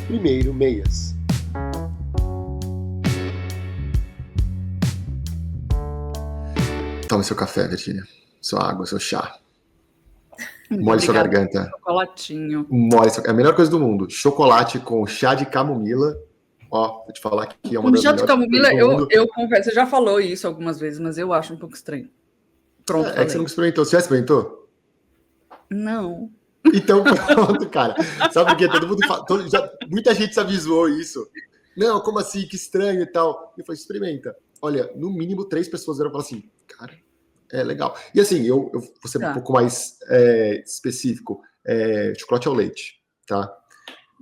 Primeiro Meias. Tome seu café, Virgínia. Sua água, seu chá. Molhe sua garganta. Chocolatinho. É a melhor coisa do mundo. Chocolate com chá de camomila. Ó, vou te falar que é uma das chá de melhores camomila, coisas do mundo. eu confesso, você já falou isso algumas vezes, mas eu acho um pouco estranho. Pronto, É que você nunca experimentou. Você já experimentou? Não. Então, pronto, cara. Sabe por quê? Todo mundo fala, muita gente se avisou isso. Não, como assim? Que estranho e tal. Eu falei, experimenta. Olha, no mínimo 3 pessoas vieram falar assim, cara, é legal. E assim, eu vou ser um pouco mais específico. Chocolate ao leite, tá?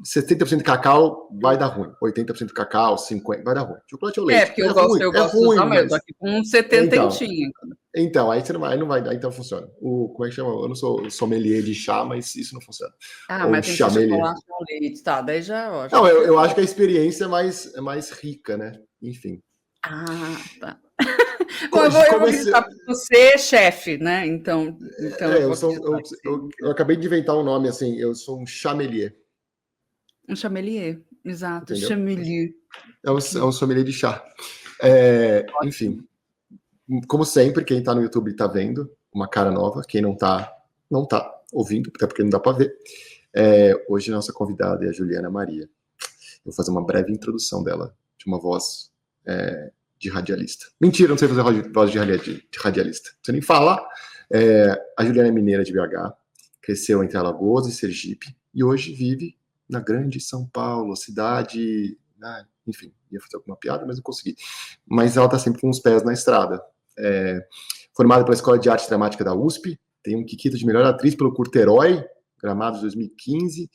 70% de cacau vai dar ruim. 80% de cacau, 50% vai dar ruim. Chocolate ao leite. Porque eu gosto de usar, mas eu tô aqui com 70 Então, aí você não vai dar, então funciona. Como é que chama? Eu não sou sommelier de chá, mas isso não funciona. Mas tem que ser chocolate ao leite, tá? Daí já... Não, eu acho que a experiência é mais rica, né? Enfim. Tá. Bom, eu vou gritar para você, chefe, né? Então eu acabei de inventar um nome assim, eu sou um chamelier. Um chamelier, exato. Entendeu? Chamelier. É um sommelier de chá. Enfim, como sempre, quem tá no YouTube tá vendo uma cara nova, quem não tá ouvindo, até porque não dá para ver. Hoje a nossa convidada é a Juliana Maria. Eu vou fazer uma breve introdução dela, de uma voz de radialista. Mentira, não sei fazer voz de radialista. Não sei nem falar. A Juliana é mineira de BH, cresceu entre Alagoas e Sergipe, e hoje vive na grande São Paulo, cidade... enfim, ia fazer alguma piada, mas não consegui. Mas ela está sempre com os pés na estrada. Formada pela Escola de Arte Dramática da USP, tem um Kikito de melhor atriz pelo Curta Herói, Gramados 2015,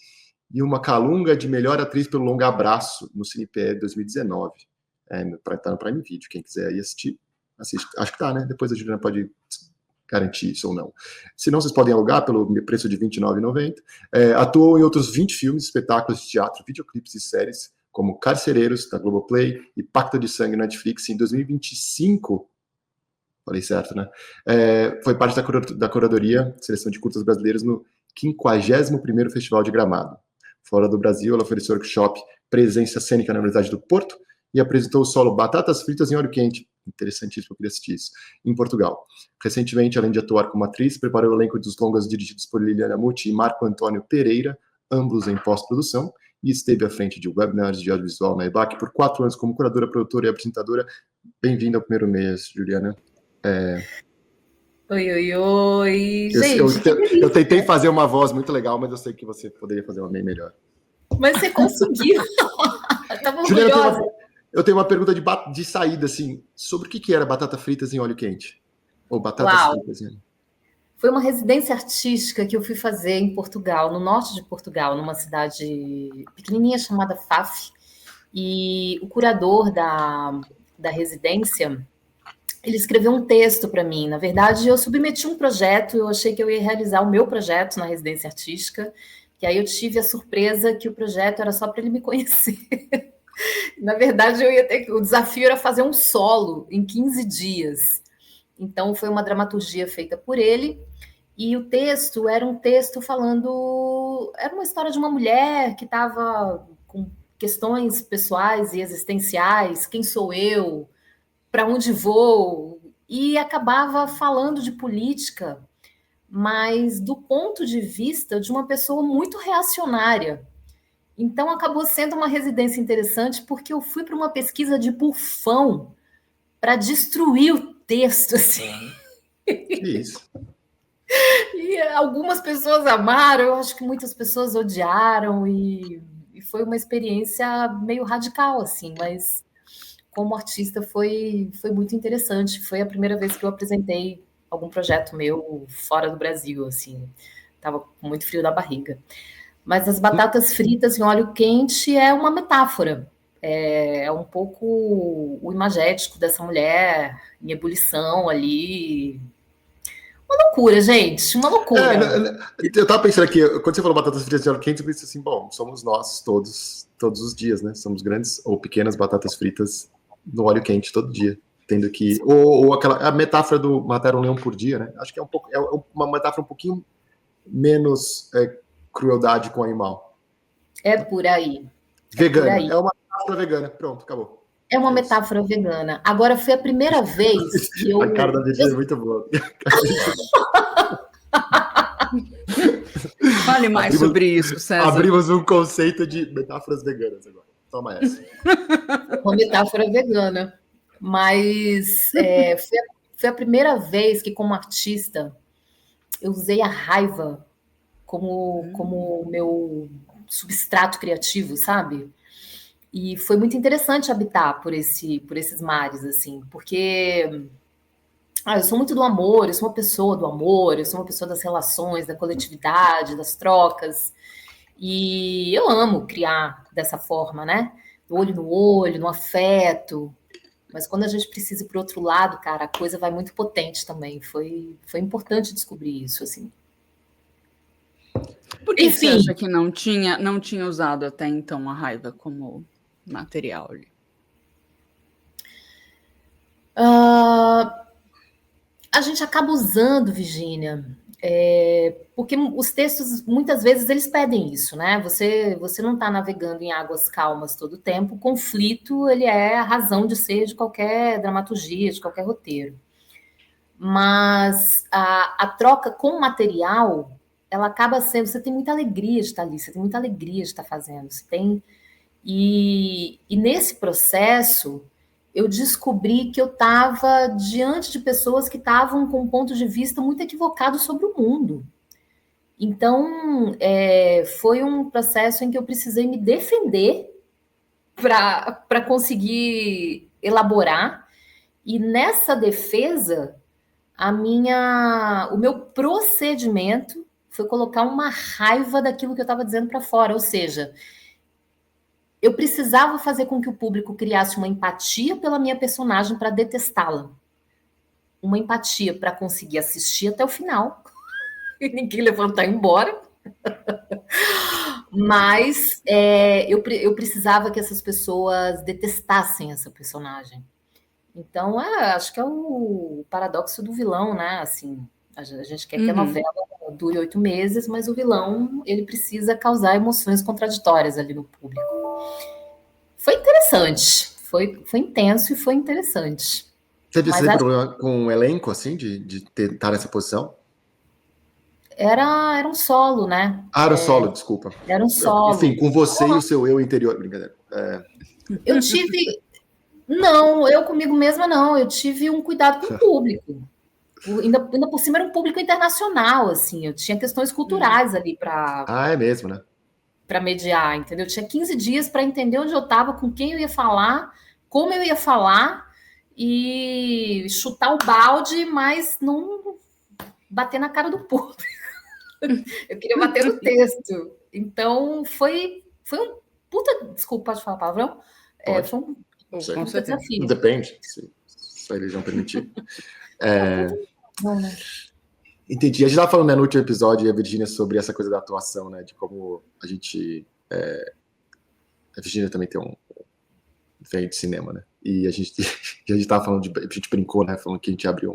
e uma Calunga de melhor atriz pelo Longa Abraço, no CinePE 2019. Tá no Prime Video, quem quiser ir assistir, assiste. Acho que tá, né? Depois a Juliana pode garantir isso ou não. Se não, vocês podem alugar pelo preço de R$ 29,90. Atuou em outros 20 filmes, espetáculos de teatro, videoclipes e séries, como Carcereiros, da Globoplay, e Pacto de Sangue na Netflix. Em 2025, falei certo, né? Foi parte da curadoria, seleção de curtas brasileiros, no 51º Festival de Gramado. Fora do Brasil, ela ofereceu workshop Presença Cênica na Universidade do Porto e apresentou o solo Batatas Fritas em Óleo Quente. Interessantíssimo, eu queria assistir isso. Em Portugal. Recentemente, além de atuar como atriz, preparou o elenco dos longas dirigidos por Liliana Muti e Marco Antônio Pereira, ambos em pós-produção, e esteve à frente de webinars de audiovisual na EBAC por 4 anos como curadora, produtora e apresentadora. Bem-vinda ao primeiro mês, Juliana. Oi. Gente, eu tentei fazer uma voz muito legal, mas eu sei que você poderia fazer uma bem melhor. Mas você conseguiu. Tava Juliana, orgulhosa. eu tenho uma pergunta de saída, assim, sobre o que era batata fritas em óleo quente? Ou batatas fritas em... Foi uma residência artística que eu fui fazer em Portugal, no norte de Portugal, numa cidade pequenininha chamada Faf. E o curador da residência, ele escreveu um texto para mim. Na verdade, eu submeti um projeto, eu achei que eu ia realizar o meu projeto na residência artística, e aí eu tive a surpresa que o projeto era só para ele me conhecer. Na verdade, o desafio era fazer um solo em 15 dias. Então, foi uma dramaturgia feita por ele, e o texto era um texto falando... Era uma história de uma mulher que estava com questões pessoais e existenciais, quem sou eu, para onde vou, e acabava falando de política, mas do ponto de vista de uma pessoa muito reacionária. Então, acabou sendo uma residência interessante, porque eu fui para uma pesquisa de bufão para destruir o texto, assim. Que isso? E algumas pessoas amaram, eu acho que muitas pessoas odiaram, e foi uma experiência meio radical, assim, mas como artista foi muito interessante. Foi a primeira vez que eu apresentei algum projeto meu fora do Brasil, assim. Tava com muito frio na barriga. Mas as batatas fritas em óleo quente é uma metáfora. É um pouco o imagético dessa mulher em ebulição ali. Uma loucura, gente, uma loucura. Eu tava pensando aqui, quando você falou batatas fritas de óleo quente, eu pensei assim, bom, somos nós todos os dias, né? Somos grandes ou pequenas batatas fritas no óleo quente todo dia. Tendo que... Ou a metáfora do matar um leão por dia, né? Acho que é uma metáfora um pouquinho menos crueldade com o animal. É por aí. Vegana. É uma metáfora vegana. Pronto, acabou. É uma metáfora vegana. Agora, foi a primeira vez que eu... A cara da Virgínia é muito boa. Fale mais sobre isso, César. Abrimos um conceito de metáforas veganas agora. Toma essa. Uma metáfora vegana. Mas foi a primeira vez que, como artista, eu usei a raiva como meu substrato criativo, sabe? E foi muito interessante habitar por esses mares, assim, porque eu sou muito do amor, eu sou uma pessoa do amor, eu sou uma pessoa das relações, da coletividade, das trocas, e eu amo criar dessa forma, né? Do olho no olho, no afeto, mas quando a gente precisa ir para o outro lado, cara, a coisa vai muito potente também. Foi importante descobrir isso, assim. Por que você acha que não tinha usado até então a raiva como material ali? A gente acaba usando, Virgínia, porque os textos, muitas vezes, eles pedem isso, né? Você não está navegando em águas calmas todo o tempo. O conflito, ele é a razão de ser de qualquer dramaturgia, de qualquer roteiro. Mas a troca com o material, ela acaba sendo... Você tem muita alegria de estar ali, você tem muita alegria de estar fazendo. E nesse processo, eu descobri que eu estava diante de pessoas que estavam com um ponto de vista muito equivocado sobre o mundo. Então, foi um processo em que eu precisei me defender para conseguir elaborar. E nessa defesa, o meu procedimento foi colocar uma raiva daquilo que eu estava dizendo para fora. Ou seja, eu precisava fazer com que o público criasse uma empatia pela minha personagem para detestá-la. Uma empatia para conseguir assistir até o final. E ninguém levantar e ir embora. Mas eu precisava que essas pessoas detestassem essa personagem. Então, acho que é o paradoxo do vilão, né? Assim, a gente quer que a novela dure 8 meses, mas o vilão, ele precisa causar emoções contraditórias ali no público. Foi interessante, foi intenso e foi interessante. Teve esse problema com o elenco, assim, de estar nessa posição? Era um solo, né? Era um solo, desculpa. Era um solo. Enfim, com você e o seu eu interior. Brincadeira. Eu tive... Não, eu comigo mesma não. Eu tive um cuidado com o público. Ainda por cima era um público internacional, assim. Eu tinha questões culturais ali para... é mesmo, né? Para mediar, entendeu? Eu tinha 15 dias para entender onde eu estava, com quem eu ia falar, como eu ia falar e chutar o balde, mas não bater na cara do público. Eu queria bater no texto. Então, foi um puta... Desculpa, pode falar palavrão? Foi um puta desafio. Depende, se a religião permitir. Não, né? Entendi. A gente estava falando, né, no último episódio, a Virgínia, sobre essa coisa da atuação, né? De como a gente... A Virgínia também tem vem de cinema, né? E a gente estava falando a gente brincou, né? Falando que a gente abriu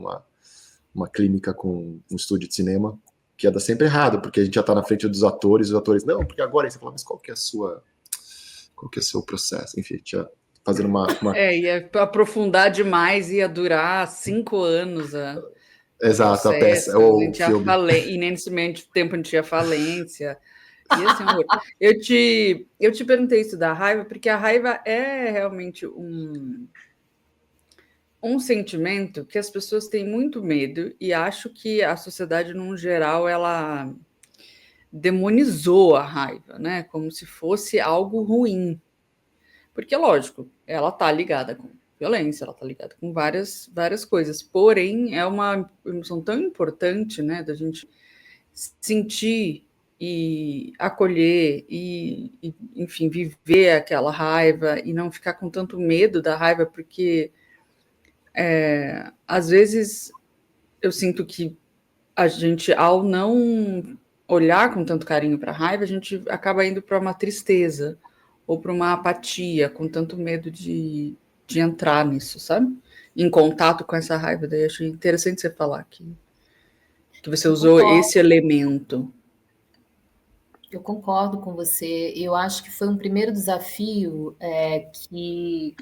uma clínica com um estúdio de cinema, que ia dar sempre errado, porque a gente já está na frente dos atores, os atores, não, porque agora... Aí você fala, mas qual que é o seu processo? Enfim, tinha fazendo uma... ia aprofundar demais, ia durar 5 anos Exato, processo, a peça, ou o filme. E nesse meio tempo a gente tinha falência. E assim, eu te perguntei isso da raiva, porque a raiva é realmente um sentimento que as pessoas têm muito medo, e acho que a sociedade, num geral, ela demonizou a raiva, né? Como se fosse algo ruim. Porque, lógico, ela está ligada com violência, ela está ligada com várias coisas. Porém, é uma emoção tão importante, né? Da gente sentir e acolher e, enfim, viver aquela raiva e não ficar com tanto medo da raiva, porque às vezes eu sinto que a gente, ao não olhar com tanto carinho para a raiva, a gente acaba indo para uma tristeza ou para uma apatia, com tanto medo de entrar nisso, sabe? Em contato com essa raiva. Daí achei interessante você falar que você usou esse elemento. Eu concordo com você. Eu acho que foi um primeiro desafio que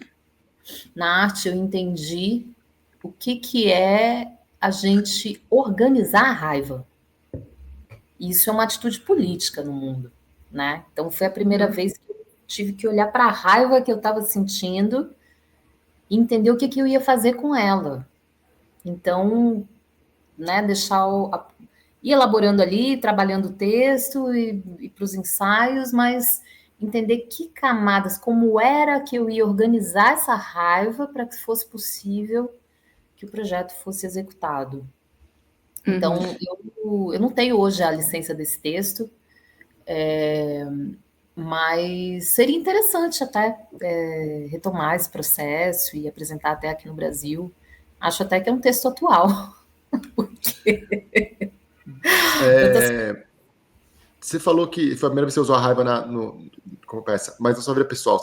na arte eu entendi o que é a gente organizar a raiva. Isso é uma atitude política no mundo, né? Então foi a primeira vez que eu tive que olhar para a raiva que eu estava sentindo e entender o que eu ia fazer com ela. Então, né, ir elaborando ali, trabalhando o texto e para os ensaios, mas entender que camadas, como era que eu ia organizar essa raiva para que fosse possível que o projeto fosse executado. Então, eu não tenho hoje a licença desse texto, mas seria interessante até retomar esse processo e apresentar até aqui no Brasil. Acho até que é um texto atual. Porque... Você falou que foi a primeira vez que você usou a raiva como peça, mas na sua vida pessoal,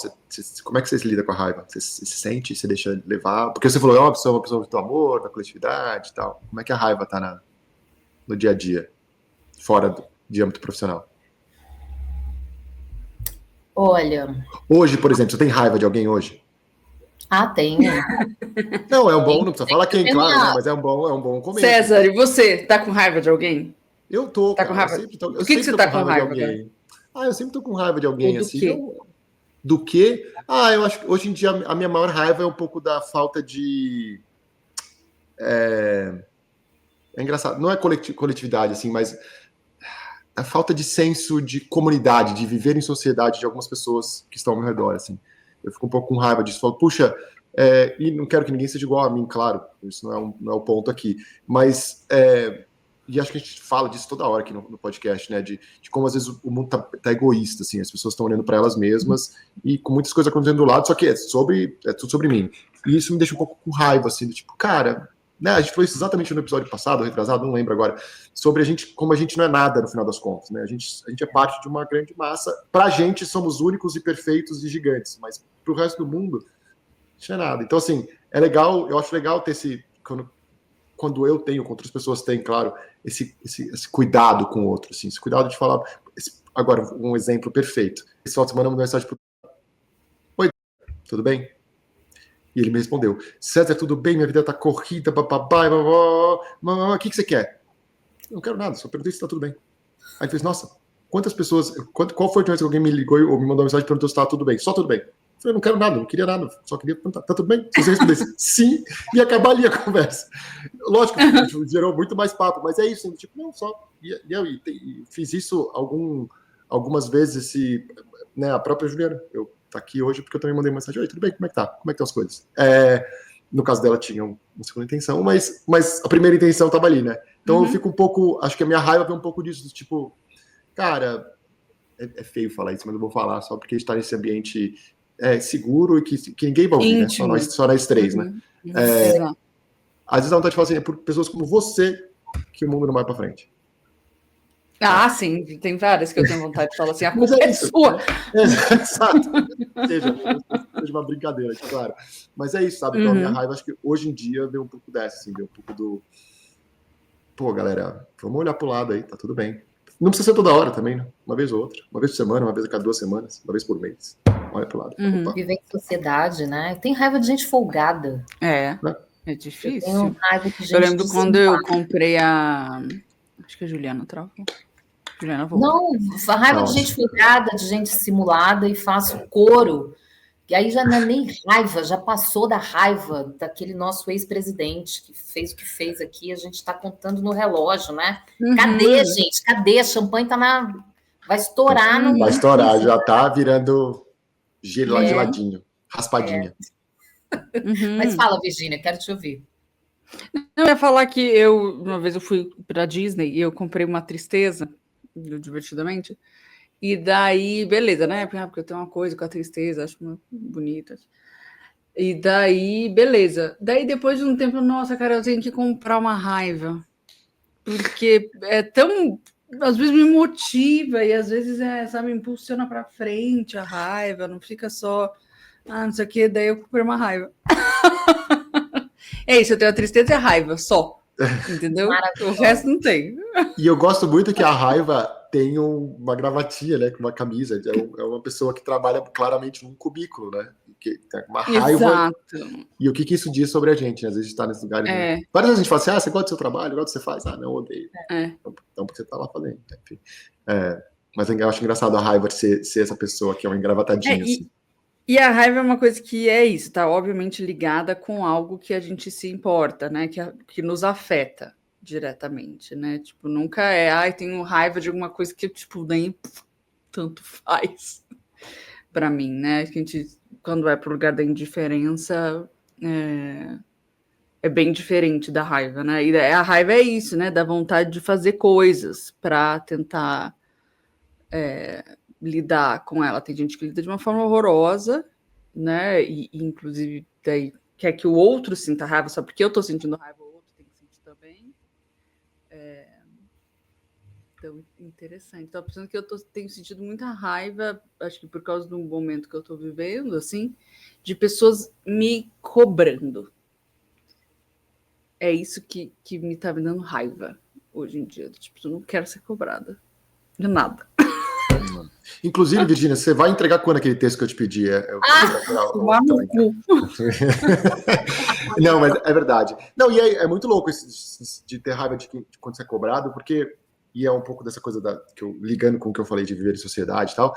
como é que você se lida com a raiva? Você se sente, você deixa levar? Porque você falou, é uma pessoa do amor, da coletividade e tal. Como é que a raiva tá no dia a dia, fora de âmbito profissional? Olha... Hoje, por exemplo, você tem raiva de alguém hoje? Tenho. Não, é um bom, não precisa falar quem, claro, né, mas é um bom começo. César, e você? Tá com raiva de alguém? Eu tô, tá com raiva? Do que você tá com raiva de alguém. Eu sempre tô com raiva de alguém, do assim. Quê? Do quê? Eu acho que hoje em dia a minha maior raiva é um pouco da falta de... É engraçado, não é coletividade, assim, mas a falta de senso de comunidade, de viver em sociedade de algumas pessoas que estão ao meu redor, assim. Eu fico um pouco com raiva disso. Falo, puxa, e não quero que ninguém seja igual a mim, claro, isso não é o ponto aqui, mas... E acho que a gente fala disso toda hora aqui no podcast, né? De como às vezes o mundo tá egoísta, assim, as pessoas estão olhando para elas mesmas e com muitas coisas acontecendo do lado, só que é tudo sobre mim. E isso me deixa um pouco com raiva, assim, do tipo, cara, né? A gente falou isso exatamente no episódio passado, retrasado, não lembro agora, sobre como a gente não é nada no final das contas, né? A gente é parte de uma grande massa. Pra gente somos únicos e perfeitos e gigantes, mas pro resto do mundo, a gente não é nada. Então, assim, é legal, eu acho legal ter esse... Quando eu tenho, quando outras pessoas têm, claro, esse cuidado com o outro, assim, esse cuidado de falar... Agora, um exemplo perfeito. Esse final de semana eu mandei uma mensagem pro... Oi, tudo bem? E ele me respondeu, César, tudo bem? Minha vida tá corrida, bababá, o que você quer? Eu não quero nada, só perguntei se tá tudo bem. Aí ele fez, nossa, quantas pessoas... Qual foi a última vez que alguém me ligou ou me mandou uma mensagem e perguntou se tá tudo bem? Só tudo bem. Eu falei, não quero nada, não queria nada, só queria perguntar, tá tudo bem? Se você respondesse sim, ia acabar ali a conversa. Lógico que gerou muito mais papo, mas é isso, assim, tipo, não, só... E fiz isso algumas vezes, né, a própria Juliana, eu tá aqui hoje porque eu também mandei uma mensagem, oi, tudo bem, como é que tá? Como é que estão as coisas? No caso dela tinha uma segunda intenção, mas a primeira intenção estava ali, né? Então eu fico um pouco, acho que a minha raiva vem um pouco disso, tipo, cara, é feio falar isso, mas eu vou falar só porque a gente tá nesse ambiente... seguro e que ninguém vai ouvir, né? Só nós três, né? Às vezes dá vontade de falar assim, é por pessoas como você que o mundo não vai pra frente. Sim, tem várias que eu tenho vontade de falar assim, a culpa é sua. Exato. Seja uma brincadeira, claro. Mas é isso, sabe? Então a minha raiva, acho que hoje em dia veio um pouco dessa, assim, veio um pouco do... Pô, galera, vamos olhar pro lado aí, tá tudo bem. Não precisa ser toda hora também, né? Uma vez ou outra. Uma vez por semana, uma vez a cada 2 semanas, uma vez por mês. Olha pro lado. Viver em sociedade, né? Tem raiva de gente folgada. É difícil. Eu tenho raiva de gente. Eu lembro quando eu comprei acho que a Juliana travou. Juliana voltou. Não, raiva de gente folgada, de gente simulada, e faço coro. E aí já não é nem raiva, já passou da raiva daquele nosso ex-presidente que fez o que fez aqui, a gente está contando no relógio, né? Cadê, gente? Cadê? A champanhe vai estourar. Vai estourar, já tá virando geladinho, raspadinha. Mas fala, Virgínia, quero te ouvir. Eu ia falar que uma vez eu fui para Disney e eu comprei uma tristeza, divertidamente, e daí, beleza, né? Porque eu tenho uma coisa com a tristeza, acho muito bonita. E daí, beleza. Daí, depois de um tempo, nossa, cara, eu tenho que comprar uma raiva. Porque é tão... Às vezes me motiva e às vezes, sabe, me impulsiona para frente a raiva, não fica só... não sei o que, daí eu comprei uma raiva. É isso, eu tenho a tristeza e a raiva, só. Entendeu? O resto não tem. E eu gosto muito que a raiva, tem uma gravatinha, né, com uma camisa. É uma pessoa que trabalha claramente num cubículo, né? Que tem uma raiva. Exato. E o que isso diz sobre a gente, né? Às vezes a gente tá nesse lugar. Né? Várias vezes a gente fala assim, você gosta do seu trabalho? Gosta do que você faz? Não, odeio. Então porque você tá lá fazendo. Enfim. Mas eu acho engraçado a raiva de ser essa pessoa que é uma engravatadinha, assim. E a raiva é uma coisa que é isso, tá obviamente ligada com algo que a gente se importa, né? Que nos afeta diretamente, né? Tipo, nunca tenho raiva de alguma coisa que, tipo, nem tanto faz para mim, né? Que a gente, quando vai pro lugar da indiferença, é bem diferente da raiva, né? E a raiva é isso, né? Da vontade de fazer coisas para tentar lidar com ela. Tem gente que lida de uma forma horrorosa, né? E inclusive daí quer que o outro sinta raiva, só porque eu tô sentindo raiva, o outro tem que sentir também. Então, interessante. Tô pensando que tenho sentido muita raiva, acho que por causa do momento que eu tô vivendo, assim, de pessoas me cobrando. É isso que me tá me dando raiva hoje em dia. Tipo, eu não quero ser cobrada de nada. Inclusive, Virgínia, você vai entregar quando aquele texto que eu te pedi? Tomar no cu. Não, mas é verdade. Não, e é muito louco isso de ter raiva de quando você é cobrado, porque, e é um pouco dessa coisa ligando com o que eu falei de viver em sociedade e tal,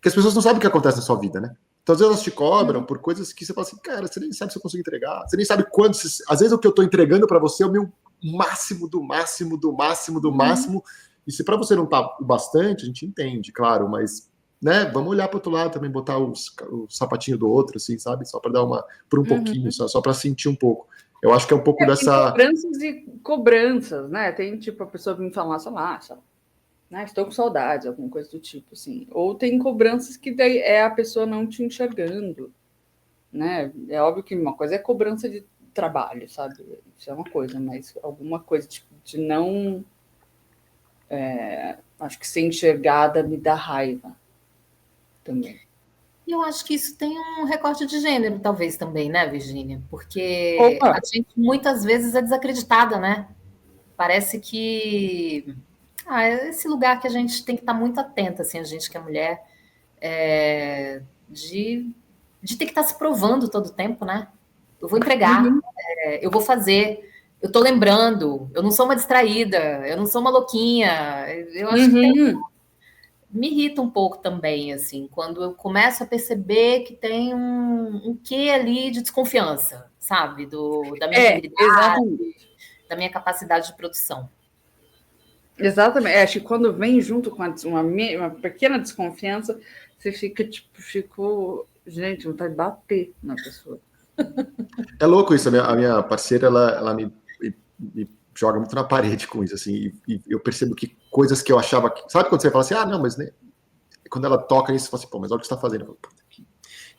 que as pessoas não sabem o que acontece na sua vida, né? Então, às vezes elas te cobram por coisas que você fala assim, cara, você nem sabe se eu consigo entregar, você nem sabe quanto. Às vezes o que eu tô entregando para você é o meu máximo do máximo do máximo do máximo. E se para você não tá o bastante, a gente entende, claro, mas, né, vamos olhar para outro lado também, botar o sapatinho do outro, assim, sabe? Só para dar por um pouquinho, só para sentir um pouco. Eu acho que é um pouco dessa. Tem cobranças e cobranças, né? Tem tipo a pessoa vir falar, sei lá, né? Estou com saudades, alguma coisa do tipo, assim. Ou tem cobranças que daí é a pessoa não te enxergando, né? É óbvio que uma coisa é cobrança de trabalho, sabe? Isso é uma coisa, mas alguma coisa tipo, de não. Acho que ser enxergada me dá raiva também. E eu acho que isso tem um recorte de gênero, talvez, também, né, Virgínia? Porque a gente muitas vezes é desacreditada, né? Parece que é esse lugar que a gente tem que estar muito atenta, assim, a gente que é mulher, de ter que estar se provando todo o tempo, né? Eu vou entregar, eu vou fazer, eu tô lembrando, eu não sou uma distraída, eu não sou uma louquinha. Eu acho que me irrita um pouco também, assim, quando eu começo a perceber que tem um quê ali de desconfiança, sabe? Da minha integridade, da minha capacidade de produção. Exatamente. Acho que quando vem junto com uma pequena desconfiança, você ficou, gente, vontade de bater na pessoa. É louco isso, a minha parceira, ela me joga muito na parede com isso, assim, e eu percebo que coisas que eu achava que... Sabe quando você fala assim, não, mas... Né? Quando ela toca nisso, você fala assim, pô, mas olha o que você tá fazendo. Eu falo,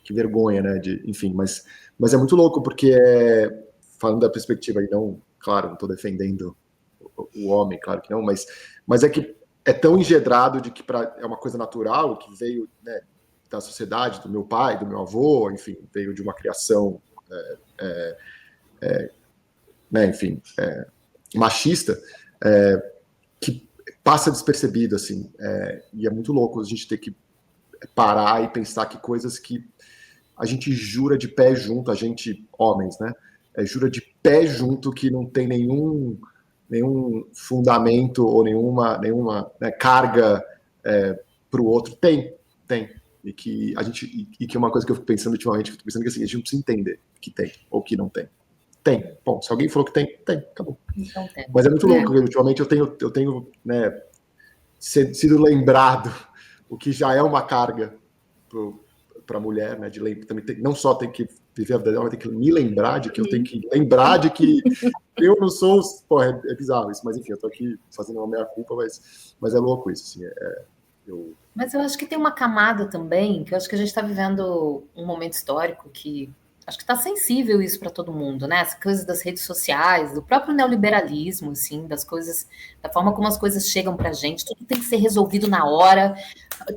que vergonha, né? Enfim, mas é muito louco, porque falando da perspectiva aí, não, claro, não tô defendendo o homem, claro que não, mas é que é tão engedrado de que é uma coisa natural, que veio, né, da sociedade, do meu pai, do meu avô, enfim, veio de uma criação né, enfim, machista, que passa despercebido, assim, e é muito louco a gente ter que parar e pensar que coisas que a gente jura de pé junto, a gente, homens, né, jura de pé junto que não tem nenhum fundamento ou nenhuma né, carga para o outro, tem, e que a gente, e que é uma coisa que eu fico pensando ultimamente, que assim, a gente não precisa entender que tem ou que não tem. Tem. Bom, se alguém falou que tem, acabou. Então, tem. Mas é muito louco, porque ultimamente eu tenho né, sido lembrado, o que já é uma carga para a mulher, né? Também não só tem que viver a vida dela, mas tem que me lembrar de que eu tenho que lembrar de que eu não sou. Pô, é bizarro isso, mas enfim, eu tô aqui fazendo uma meia-culpa, mas é louco isso, assim. Mas eu acho que tem uma camada também, que eu acho que a gente está vivendo um momento histórico que acho que está sensível isso para todo mundo, né? As coisas das redes sociais, do próprio neoliberalismo, assim, das coisas, da forma como as coisas chegam para a gente, tudo tem que ser resolvido na hora.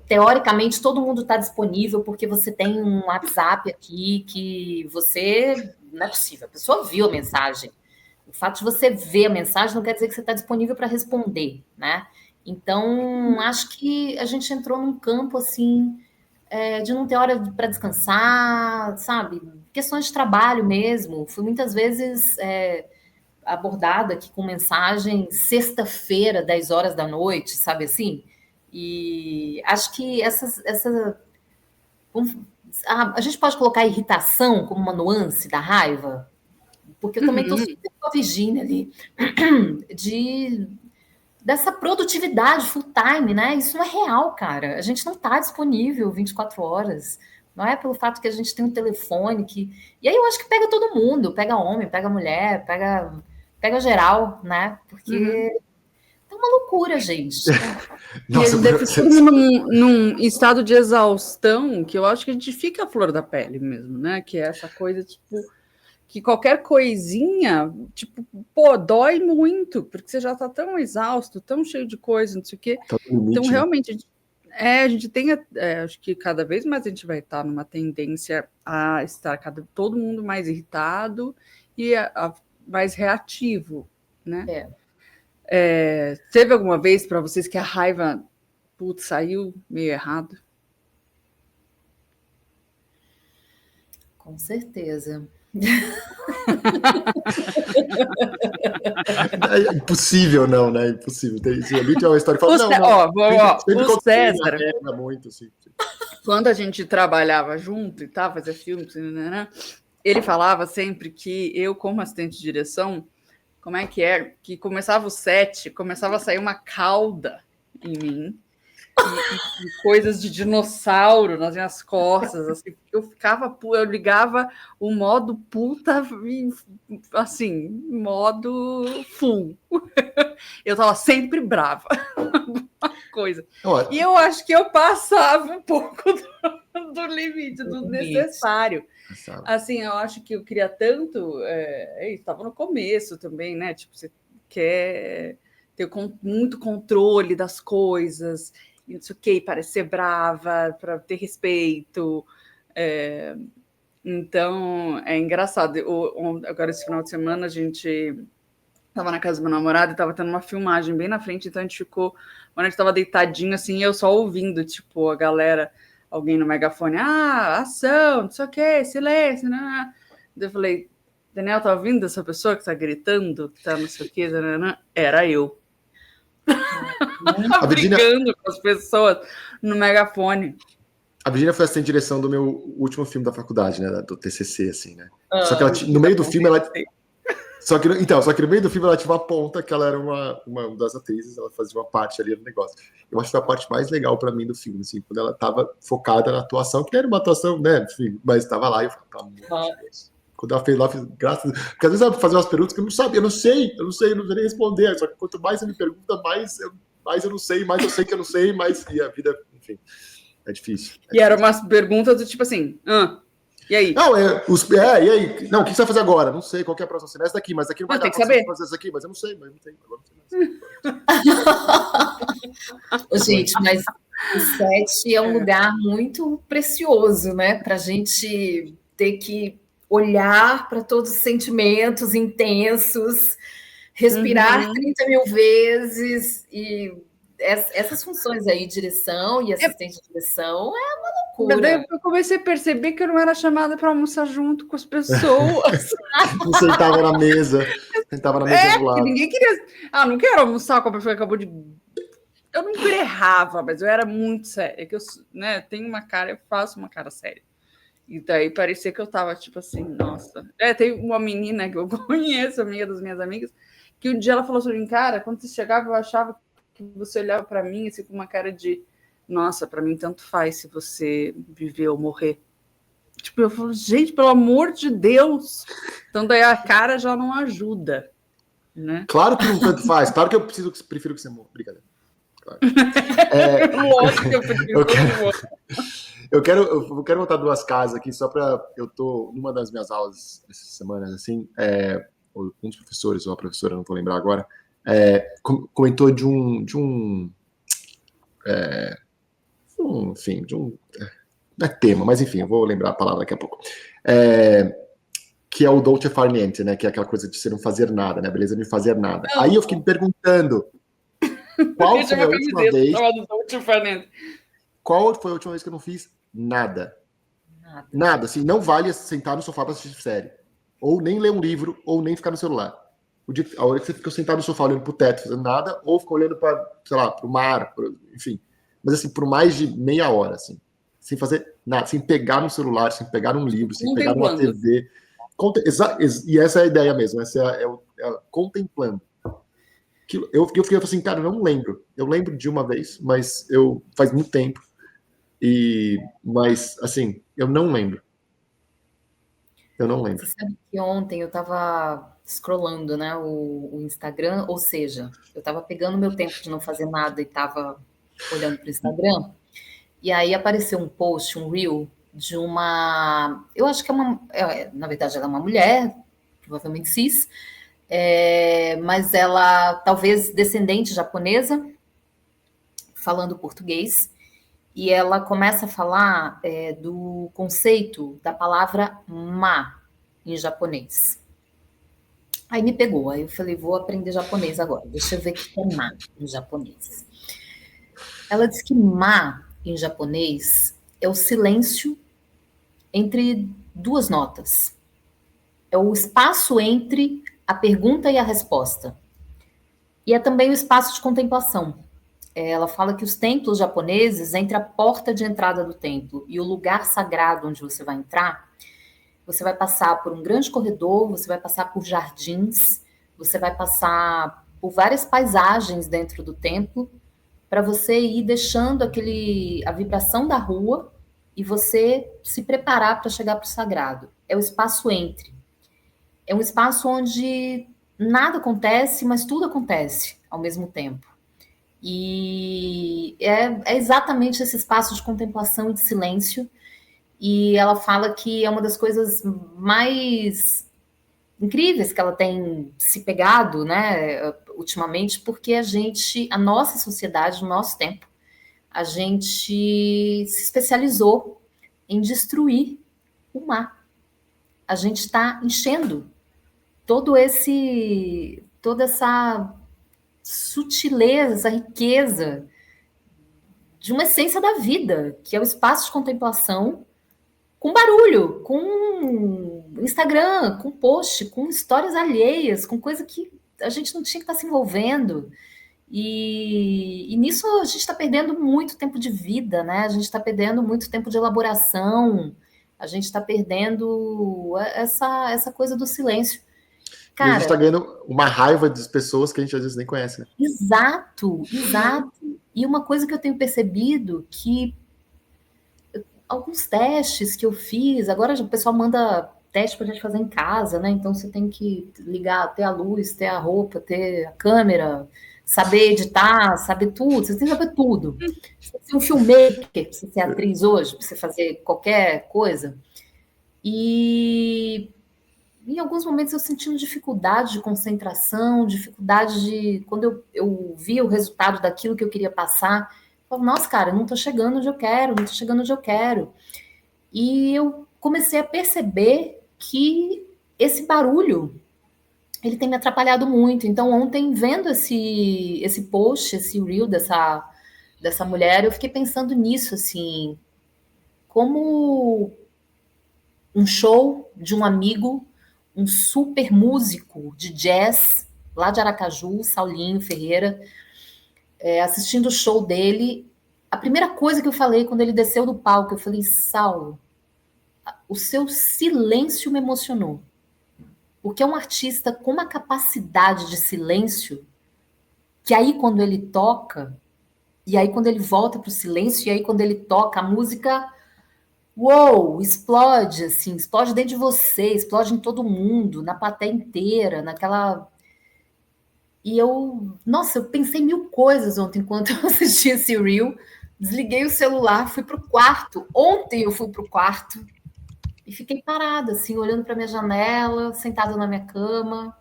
Teoricamente, todo mundo está disponível porque você tem um WhatsApp aqui que você... Não é possível, a pessoa viu a mensagem. O fato de você ver a mensagem não quer dizer que você está disponível para responder, né? Então, acho que a gente entrou num campo, assim, de não ter hora para descansar, sabe? Questões de trabalho mesmo. Fui muitas vezes abordada aqui com mensagem sexta-feira, 10 horas da noite, sabe assim? E acho que a gente pode colocar a irritação como uma nuance da raiva, porque eu também estou super com a Virgínia ali, dessa produtividade full time, né? Isso não é real, cara. A gente não está disponível 24 horas. Não é pelo fato que a gente tem um telefone que. E aí eu acho que pega todo mundo, pega homem, pega mulher, pega geral, né? Porque é uma loucura, gente. Nossa, e deve ser num estado de exaustão que eu acho que a gente fica a flor da pele mesmo, né? Que é essa coisa, tipo, que qualquer coisinha, tipo, pô, dói muito, porque você já tá tão exausto, tão cheio de coisa, não sei o quê. Tá limite, então, realmente, a gente tem, acho que cada vez mais a gente vai estar numa tendência a estar todo mundo mais irritado e mais reativo, né? Teve alguma vez para vocês que a raiva, putz, saiu meio errado? Com certeza. É impossível, não, né? Impossível. Ali tem uma história que fala, o César, muito, assim. Quando a gente trabalhava junto e tal, fazia filme, né? Ele falava sempre que eu, como assistente de direção, como é? Que começava o set, começava a sair uma cauda em mim, e coisas de dinossauro nas minhas costas, assim, eu ligava o modo puta, assim, modo full. Eu tava sempre brava. Coisa. E eu acho que eu passava um pouco do limite, do necessário. Assim, eu acho que eu queria tanto, estava no começo também, né? Tipo, você quer ter muito controle das coisas, não sei o que, parecer brava, para ter respeito. Então, é engraçado. Agora, esse final de semana, a gente estava na casa do meu namorado e estava tendo uma filmagem bem na frente, então a gente ficou, quando a gente estava deitadinho assim, eu só ouvindo, tipo, a galera, alguém no megafone, ação, não sei o que, silêncio, né? Eu falei, Daniel, tá ouvindo essa pessoa que tá gritando, que tá não sei o que, era eu. Brigando com as pessoas no megafone. A Virgínia foi assistente de direção do meu último filme da faculdade, né? Do TCC, assim, né? Só que ela, no meio do filme, ela... Só que no meio do filme ela tinha uma ponta que ela era uma das atrizes, ela fazia uma parte ali no negócio. Eu acho que foi a parte mais legal pra mim do filme, assim, quando ela tava focada na atuação, que era uma atuação, né, enfim, mas tava lá e eu falei, quando ela fez lá, graças a Deus. Porque às vezes ela fazia umas perguntas que eu não sabia, eu não sei nem responder, só que quanto mais você me pergunta, mais eu não sei, mais eu sei que eu não sei, mais, e a vida, enfim, é difícil. E eram umas perguntas do tipo assim, e aí? Não, e aí? Não, o que você vai fazer agora? Não sei, qual que é a próxima cena? Essa daqui, mas aqui não vai dar pra você fazer essa aqui, mas eu não sei, mas não tem. Gente, mas o set é um lugar muito precioso, né? Pra gente ter que olhar para todos os sentimentos intensos, respirar 30 mil vezes e essas funções aí, direção e assistente de direção, é uma loucura. Mas daí eu comecei a perceber que eu não era chamada para almoçar junto com as pessoas. Não sentava na mesa do lado. Ninguém queria. Não quero almoçar com a pessoa que acabou de. Eu não errava, mas eu era muito séria. É que eu, né, tenho uma cara, eu faço uma cara séria. E daí parecia que eu tava tipo assim, nossa. Tem uma menina que eu conheço, amiga das minhas amigas, que um dia ela falou assim, cara, quando você chegava, eu achava que você olhava para mim assim, com uma cara de nossa, para mim tanto faz se você viver ou morrer. Tipo, eu falo, gente, pelo amor de Deus. Então daí a cara já não ajuda, né? Claro que não tanto faz, claro que eu prefiro que você morra. Brincadeira. Claro. Lógico que eu prefiro que você morra. Eu quero voltar 2 casas aqui, só para... Eu tô numa das minhas aulas essas semanas, assim, um dos professores, ou a professora, não vou lembrar agora, comentou de um não é tema, mas enfim, eu vou lembrar a palavra daqui a pouco. Que é o dolce far niente, né? Que é aquela coisa de você não fazer nada, né? A beleza de não fazer nada. Não. Aí eu fiquei me perguntando, Qual Eu tinha foi a uma última camiseta vez? chamada Don't You Finance. Qual foi a última vez que eu não fiz nada? Nada, assim, não vale sentar no sofá para assistir série. Ou nem ler um livro, ou nem ficar no celular. A hora que você fica sentado no sofá olhando pro teto, fazendo nada, ou fica olhando para, sei lá, pro mar, enfim. Mas assim, por mais de meia hora, assim. Sem fazer nada, sem pegar no celular, sem pegar num livro, sem pegar numa TV. E essa é a ideia mesmo, essa é a contemplando. Eu fiquei assim, cara, eu não lembro. Eu lembro de uma vez, mas faz muito tempo. Mas, assim, eu não lembro. Eu não lembro. Você sabe que ontem eu estava scrollando, né, o Instagram, ou seja, eu estava pegando meu tempo de não fazer nada e estava olhando para o Instagram, e aí apareceu um post, um reel, de uma. Eu acho que na verdade, ela é uma mulher, provavelmente cis, mas ela talvez descendente japonesa, falando português, e ela começa a falar do conceito da palavra ma em japonês. Aí me pegou, aí eu falei, vou aprender japonês agora, deixa eu ver o que é ma em japonês. Ela diz que ma em japonês é o silêncio entre duas notas. É o espaço entre a pergunta e a resposta. E é também o espaço de contemplação. Ela fala que os templos japoneses, entre a porta de entrada do templo e o lugar sagrado onde você vai entrar, você vai passar por um grande corredor, você vai passar por jardins, você vai passar por várias paisagens dentro do templo, para você ir deixando a vibração da rua e você se preparar para chegar para o sagrado. É o espaço entre. É um espaço onde nada acontece, mas tudo acontece ao mesmo tempo. E é exatamente esse espaço de contemplação e de silêncio. E ela fala que é uma das coisas mais incríveis que ela tem se pegado, né, ultimamente, porque a nossa sociedade, no nosso tempo, a gente se especializou em destruir o mar. A gente está enchendo toda essa sutileza, essa riqueza de uma essência da vida, que é o espaço de contemplação, com barulho, com Instagram, com post, com histórias alheias, com coisa que a gente não tinha que estar se envolvendo. E nisso a gente está perdendo muito tempo de vida, né? A gente está perdendo muito tempo de elaboração, a gente está perdendo essa coisa do silêncio. Cara, e a gente está Cara, ganhando uma raiva das pessoas que a gente às vezes nem conhece, né? exato, exato. E uma coisa que eu tenho percebido que alguns testes que eu fiz, agora o pessoal manda teste para a gente fazer em casa, né? Então você tem que ligar, ter a luz, ter a roupa, ter a câmera, saber editar, saber tudo, você tem que saber tudo. Você tem que ser um filmmaker, para você ser atriz hoje, para você fazer qualquer coisa. E em alguns momentos eu senti dificuldade de concentração, dificuldade de. Quando eu via o resultado daquilo que eu queria passar, eu falava, nossa, cara, eu não estou chegando onde eu quero, não estou chegando onde eu quero. E eu comecei a perceber que esse barulho ele tem me atrapalhado muito. Então, ontem, vendo esse post, esse reel dessa mulher, eu fiquei pensando nisso, assim, como um show de um amigo, um super músico de jazz, lá de Aracaju, Saulinho Ferreira, assistindo o show dele. A primeira coisa que eu falei quando ele desceu do palco, eu falei, Saulo, o seu silêncio me emocionou. Porque é um artista com uma capacidade de silêncio que aí quando ele toca, e aí quando ele volta para o silêncio, e aí quando ele toca, a música, uou, explode, assim, explode dentro de você, explode em todo mundo, na plateia inteira, naquela... E nossa, eu pensei mil coisas ontem enquanto eu assistia esse reel, desliguei o celular, fui pro quarto, ontem eu fui pro quarto, e fiquei parada, assim, olhando para minha janela, sentada na minha cama,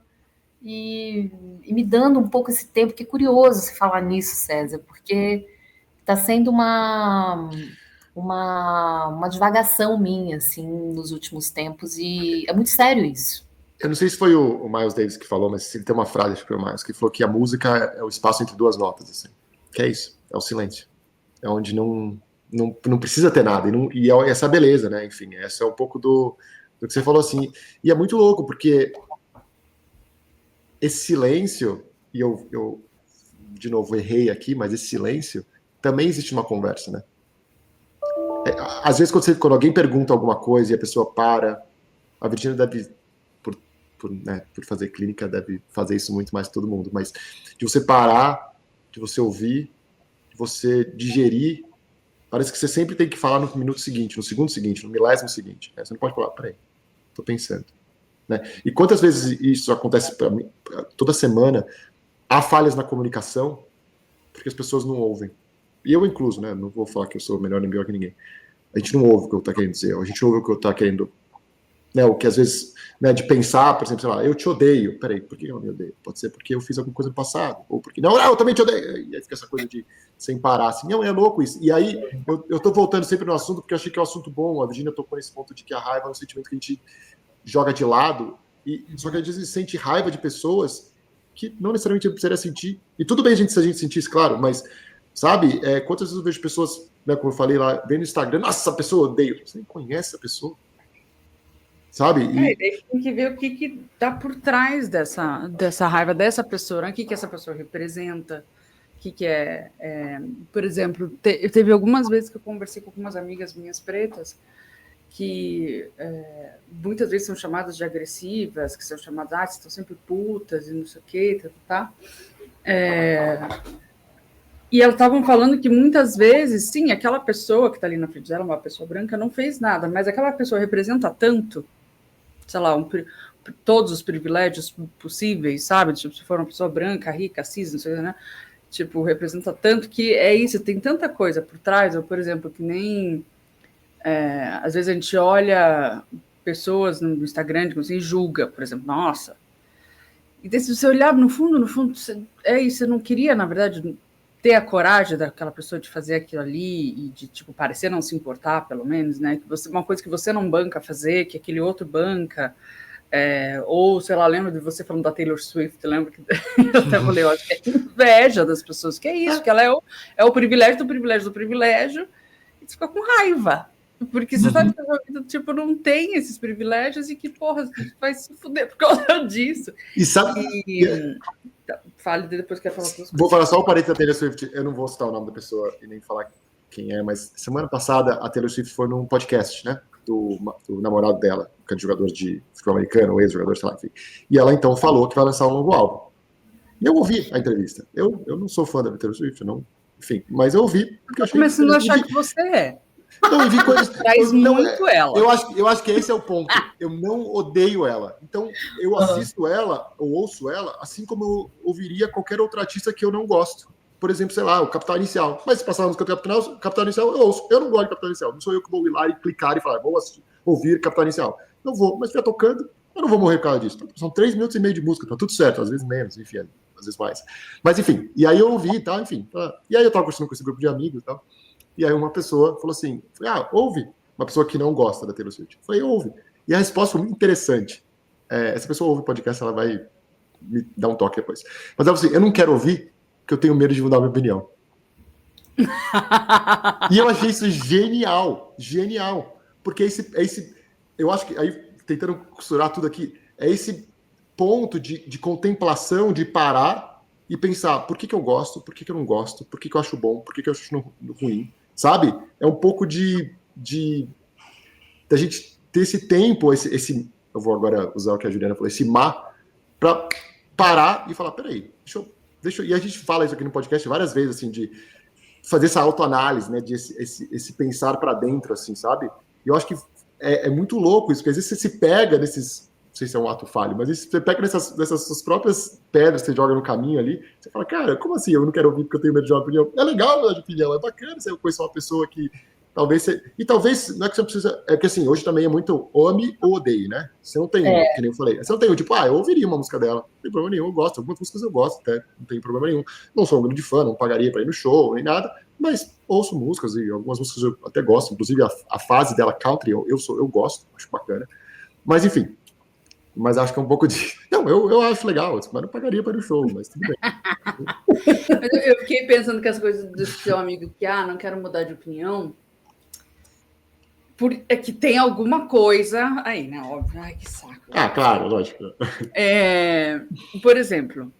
e me dando um pouco esse tempo, que é curioso se falar nisso, César, porque está sendo uma divagação minha, assim, nos últimos tempos, e é muito sério isso. Eu não sei se foi o Miles Davis que falou, mas ele tem uma frase, acho que foi o Miles, que falou que a música é o espaço entre duas notas, assim. Que é isso, é o silêncio. É onde não precisa ter nada, e é essa beleza, né? Enfim, essa é um pouco do que você falou, assim. E é muito louco, porque esse silêncio, e eu de novo, errei aqui, mas esse silêncio, também existe uma conversa, né? Às vezes, quando alguém pergunta alguma coisa e a pessoa para, a Virginia deve, por fazer clínica, deve fazer isso muito mais que todo mundo, mas de você parar, de você ouvir, de você digerir, parece que você sempre tem que falar no minuto seguinte, no segundo seguinte, no milésimo seguinte. Né? Você não pode falar, peraí, tô pensando. Né? E quantas vezes isso acontece para mim, toda semana, há falhas na comunicação, porque as pessoas não ouvem. E eu incluso, né? Não vou falar que eu sou melhor nem pior que ninguém. A gente não ouve o que eu tô querendo dizer, a gente ouve o que eu tô querendo, né? O que às vezes, né, de pensar, por exemplo, sei lá, eu te odeio. Peraí, por que eu me odeio? Pode ser porque eu fiz alguma coisa no passado, ou porque, não, eu também te odeio. E aí fica essa coisa de sem parar, assim, não, é louco isso. E aí, eu tô voltando sempre no assunto, porque eu achei que é um assunto bom, a Virginia tocou nesse ponto de que a raiva é um sentimento que a gente joga de lado, só que às vezes sente raiva de pessoas que não necessariamente precisaria sentir. E tudo bem se a gente sentisse, claro, mas, sabe, quantas vezes eu vejo pessoas, né, como eu falei lá, vendo no Instagram, nossa, essa pessoa eu odeio. Você nem conhece essa pessoa. Sabe? E daí tem que ver o que tá por trás dessa raiva dessa pessoa, né? O que essa pessoa representa, o que é... Por exemplo, teve algumas vezes que eu conversei com algumas amigas minhas pretas, que muitas vezes são chamadas de agressivas, que são chamadas, estão sempre putas e não sei o quê, tá? E elas estavam falando que muitas vezes, sim, aquela pessoa que está ali na frente dela, uma pessoa branca, não fez nada, mas aquela pessoa representa tanto, sei lá, todos os privilégios possíveis, sabe? Tipo, se for uma pessoa branca, rica, cis, não sei, né? Tipo, representa tanto que é isso, tem tanta coisa por trás, ou, por exemplo, que nem... às vezes a gente olha pessoas no Instagram assim, e julga, por exemplo, nossa. E daí, se você olhar no fundo, você não queria, na verdade, ter a coragem daquela pessoa de fazer aquilo ali e de, tipo, parecer não se importar, pelo menos, né? Que uma coisa que você não banca fazer, que aquele outro banca. Ou, sei lá, lembra de você falando da Taylor Swift, lembra que eu até falei, eu acho que é inveja das pessoas, que é isso, que ela é o privilégio do privilégio do privilégio, e você fica com raiva. Porque você sabe que a sua vida, tipo, não tem esses privilégios e que, porra, você vai se fuder por causa disso. E sabe... Fale depois que falar tuas Vou falar só o parênteses da Taylor Swift. Eu não vou citar o nome da pessoa e nem falar quem é, mas semana passada a Taylor Swift foi num podcast, né? Do namorado dela, que é jogador de futebol americano, ex-jogador, sei lá, enfim. E ela então falou que vai lançar um novo álbum. E eu ouvi a entrevista. Eu não sou fã da Taylor Swift, não, enfim, mas eu ouvi porque eu achei. Começando a achar que você é. Não, eu vi coisas. Traz muito ela. Eu acho que esse é o ponto. Eu não odeio ela. Então, eu assisto ela, ou ouço ela, assim como eu ouviria qualquer outro artista que eu não gosto. Por exemplo, sei lá, o Capital Inicial. Mas se passar a música do Capital Inicial, eu ouço. Eu não gosto de Capital Inicial. Não sou eu que vou ir lá e clicar e falar, vou ouvir Capital Inicial. Não vou, mas se estiver tocando, eu não vou morrer por causa disso. São 3 minutos e meio de música, tá tudo certo. Às vezes menos, enfim, às vezes mais. Mas enfim, e aí eu ouvi e tal, enfim. E aí eu tava conversando com esse grupo de amigos e tal. E aí uma pessoa falou assim, ouve. Uma pessoa que não gosta da Taylor Swift. Eu falei, ouve. E a resposta foi muito interessante. Essa pessoa ouve o podcast, ela vai me dar um toque depois. Mas ela falou assim, eu não quero ouvir, porque eu tenho medo de mudar a minha opinião. E eu achei isso genial. Genial. Porque eu acho que, aí tentando costurar tudo aqui, é esse ponto de contemplação, de parar e pensar, por que eu gosto, por que eu não gosto, por que eu acho bom, por que eu acho ruim, sabe? É um pouco da gente ter esse tempo, eu vou agora usar o que a Juliana falou, esse para parar e falar, peraí, deixa eu... E a gente fala isso aqui no podcast várias vezes, assim, de fazer essa autoanálise, né, de esse pensar para dentro, assim, sabe? E eu acho que é muito louco isso, porque às vezes você se pega nesses... Não sei se é um ato falho, mas você pega nessas suas próprias pedras que você joga no caminho ali, você fala, cara, como assim? Eu não quero ouvir porque eu tenho medo de uma opinião. É legal mudar de opinião, é bacana você conhecer uma pessoa que talvez você... E talvez, não é que você precisa... É que assim, hoje também é muito ame ou odeie, né? Você não tem, que nem eu falei, você não tem tipo, eu ouviria uma música dela, não tem problema nenhum, eu gosto, algumas músicas eu gosto até, não tem problema nenhum. Não sou um grande fã, não pagaria pra ir no show, nem nada, mas ouço músicas, e algumas músicas eu até gosto, inclusive a fase dela country, eu gosto, acho bacana. Mas enfim, Mas acho que é um pouco de... Não, eu acho legal, mas não pagaria para o show, mas tudo bem. Mas eu fiquei pensando que as coisas do seu amigo que, não quero mudar de opinião, é que tem alguma coisa aí, né? Óbvio. Ai, que saco. Claro, lógico. Por exemplo,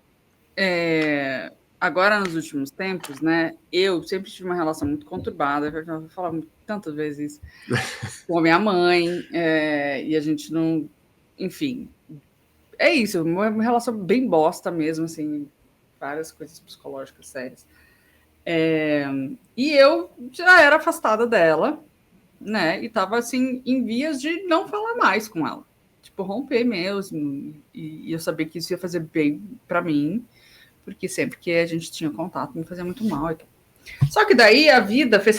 agora nos últimos tempos, né? Eu sempre tive uma relação muito conturbada, eu já vou falar tantas vezes isso, com a minha mãe, e a gente não... Enfim, é isso, uma relação bem bosta mesmo, assim, várias coisas psicológicas sérias. E eu já era afastada dela, né? E tava assim, em vias de não falar mais com ela. Tipo, romper mesmo. E eu sabia que isso ia fazer bem pra mim, porque sempre que a gente tinha contato me fazia muito mal. Só que daí a vida fez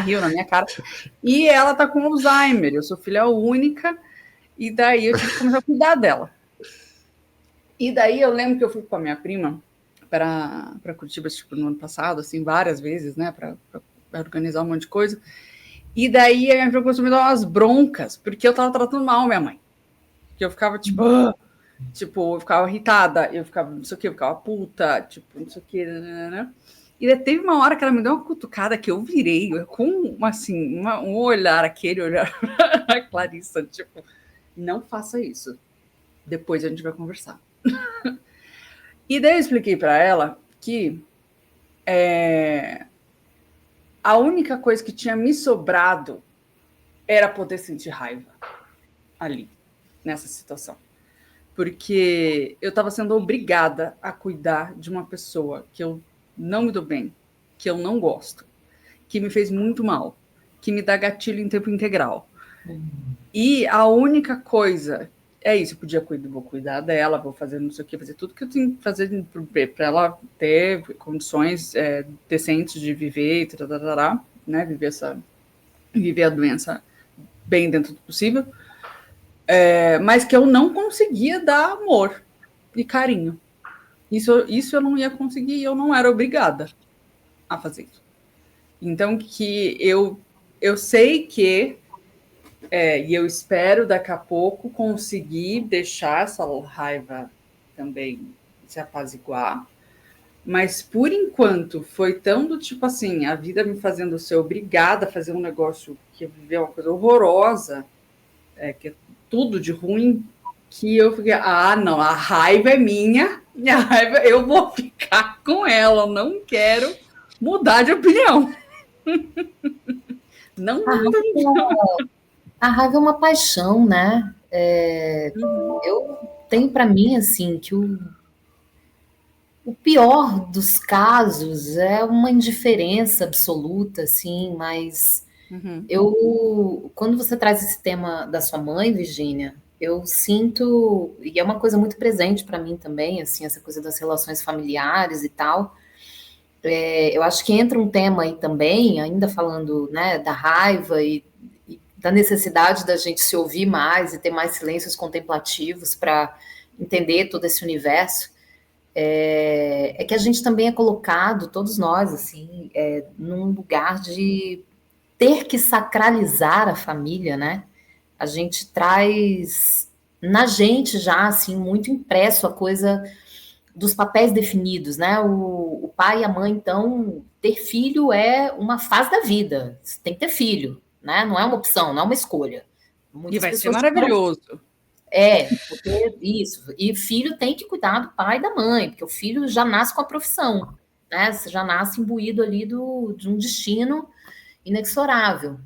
riu na minha cara. E ela tá com Alzheimer, eu sou filha única, e daí eu tive que começar a cuidar dela. E daí eu lembro que eu fui com a minha prima para Curitiba, tipo, no ano passado, assim, várias vezes, né, para organizar um monte de coisa. E daí a minha prima começou a me dar umas broncas, porque eu tava tratando mal minha mãe. Que eu ficava, tipo, eu ficava irritada, eu ficava, não sei o que, eu ficava puta, tipo, não sei o que, né? E daí teve uma hora que ela me deu uma cutucada que eu virei, com, assim, um olhar, aquele olhar a Clarissa, tipo, não faça isso. Depois a gente vai conversar. E daí eu expliquei para ela que a única coisa que tinha me sobrado era poder sentir raiva ali, nessa situação. Porque eu estava sendo obrigada a cuidar de uma pessoa que eu não me dou bem, que eu não gosto, que me fez muito mal, que me dá gatilho em tempo integral. E a única coisa... É isso, vou cuidar dela, vou fazer não sei o que, fazer tudo que eu tenho que fazer para ela ter condições decentes de viver, né? Viver a doença bem dentro do possível, mas que eu não conseguia dar amor e carinho. Isso eu não ia conseguir, eu não era obrigada a fazer isso. Então, que eu sei que e eu espero daqui a pouco conseguir deixar essa raiva também se apaziguar, mas por enquanto foi tão do tipo assim, a vida me fazendo ser obrigada a fazer um negócio que viver uma coisa horrorosa, que é tudo de ruim, que eu fiquei, não, a raiva é minha, minha raiva, eu vou ficar com ela, eu não quero mudar de opinião. Não muda de opinião. A raiva é uma paixão, né? Eu tenho para mim assim que o pior dos casos é uma indiferença absoluta, assim, mas quando você traz esse tema da sua mãe, Virgínia, eu sinto, e é uma coisa muito presente para mim também, assim, essa coisa das relações familiares e tal. Eu acho que entra um tema aí também, ainda falando, né, da raiva e da necessidade da gente se ouvir mais e ter mais silêncios contemplativos para entender todo esse universo, que a gente também é colocado, todos nós, assim, num lugar de ter que sacralizar a família, né? A gente traz na gente já, assim, muito impresso a coisa dos papéis definidos, né? O pai e a mãe, então, ter filho é uma fase da vida. Você tem que ter filho, né? Não é uma opção, não é uma escolha. Muitas e vai ser maravilhoso. Porque isso. E filho tem que cuidar do pai e da mãe, porque o filho já nasce com a profissão, né? Você já nasce imbuído ali de um destino inexorável.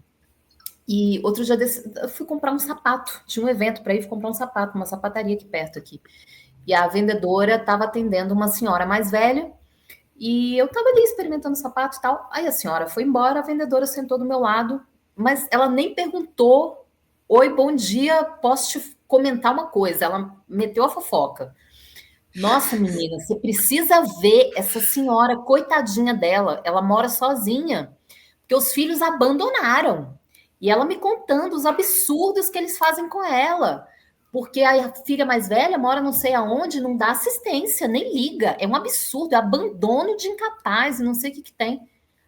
E outro dia eu fui comprar um sapato. Tinha um evento para ir comprar um sapato, uma sapataria aqui perto aqui. E a vendedora estava atendendo uma senhora mais velha. E eu estava ali experimentando o sapato e tal. Aí a senhora foi embora, a vendedora sentou do meu lado, mas ela nem perguntou: oi, bom dia, posso te comentar uma coisa? Ela meteu a fofoca. Nossa, menina, você precisa ver essa senhora, coitadinha dela. Ela mora sozinha, porque os filhos abandonaram. E ela me contando os absurdos que eles fazem com ela. Porque a filha mais velha mora não sei aonde, não dá assistência, nem liga. É um absurdo, é abandono de incapaz, não sei o que tem.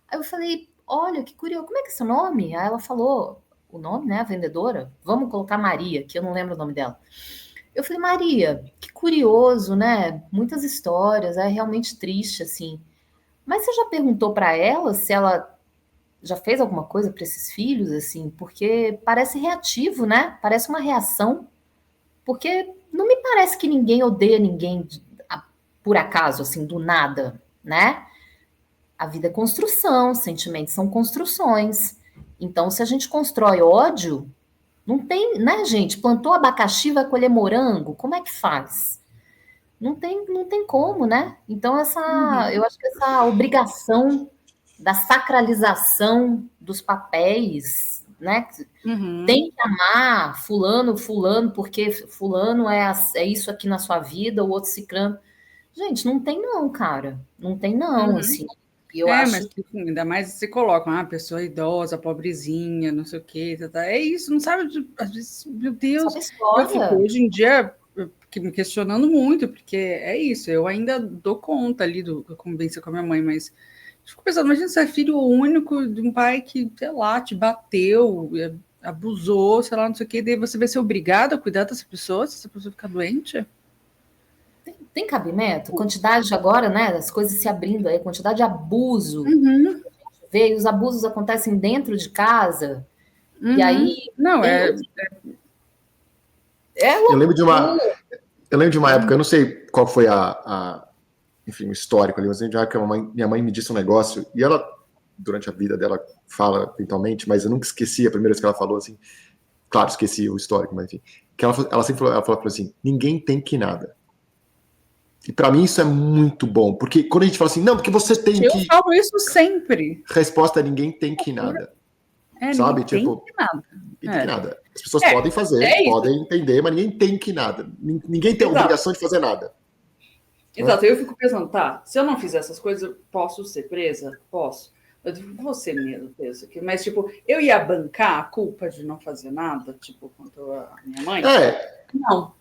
Aí eu falei, olha, que curioso, como é que é seu nome? Aí ela falou, o nome, né? A vendedora. Vamos colocar Maria, que eu não lembro o nome dela. Eu falei, Maria, que curioso, né? Muitas histórias, é realmente triste, assim. Mas você já perguntou para ela se ela já fez alguma coisa para esses filhos, assim? Porque parece reativo, né? Parece uma reação. Porque não me parece que ninguém odeia ninguém por acaso, assim, do nada, né? A vida é construção, sentimentos são construções. Então, se a gente constrói ódio, não tem, né, gente? Plantou abacaxi, vai colher morango, como é que faz? Não tem como, né? Então, eu acho que essa obrigação da sacralização dos papéis, né? Tem que amar fulano, porque fulano é isso aqui na sua vida, o outro ciclano. Gente, não tem não, cara. Não tem não, assim. Eu acho mas enfim, ainda mais se colocam, pessoa idosa, pobrezinha, não sei o quê, é isso, não sabe, às vezes, meu Deus, eu fico hoje em dia me questionando muito, porque é isso, eu ainda dou conta ali da convivência com a minha mãe, mas fico pensando, imagina você é filho único de um pai que, sei lá, te bateu, abusou, sei lá, não sei o quê, daí você vai ser obrigado a cuidar dessa pessoa, se essa pessoa ficar doente? Tem cabimento? Quantidade agora, né? As coisas se abrindo aí, quantidade de abuso. Vê, os abusos acontecem dentro de casa. E aí. Não, eu lembro de uma época, eu não sei qual foi enfim, o histórico ali, mas eu lembro que minha mãe me disse um negócio, e ela, durante a vida dela, fala eventualmente, mas eu nunca esqueci a primeira vez que ela falou assim. Claro, esqueci o histórico, mas enfim. Que ela sempre falou assim: ninguém tem que nada. E pra mim isso é muito bom, porque quando a gente fala assim, não, porque você tem que. Eu falo isso sempre. Resposta é: ninguém tem que nada. Sabe? Tipo. Tem que nada. Tem que nada. As pessoas podem fazer, podem entender, mas ninguém tem que nada. Ninguém tem a obrigação de fazer nada. Exato, eu fico pensando, se eu não fizer essas coisas, eu posso ser presa? Posso. Eu digo, você mesmo pensa aqui. Mas, tipo, eu ia bancar a culpa de não fazer nada, tipo, quanto a minha mãe? Não.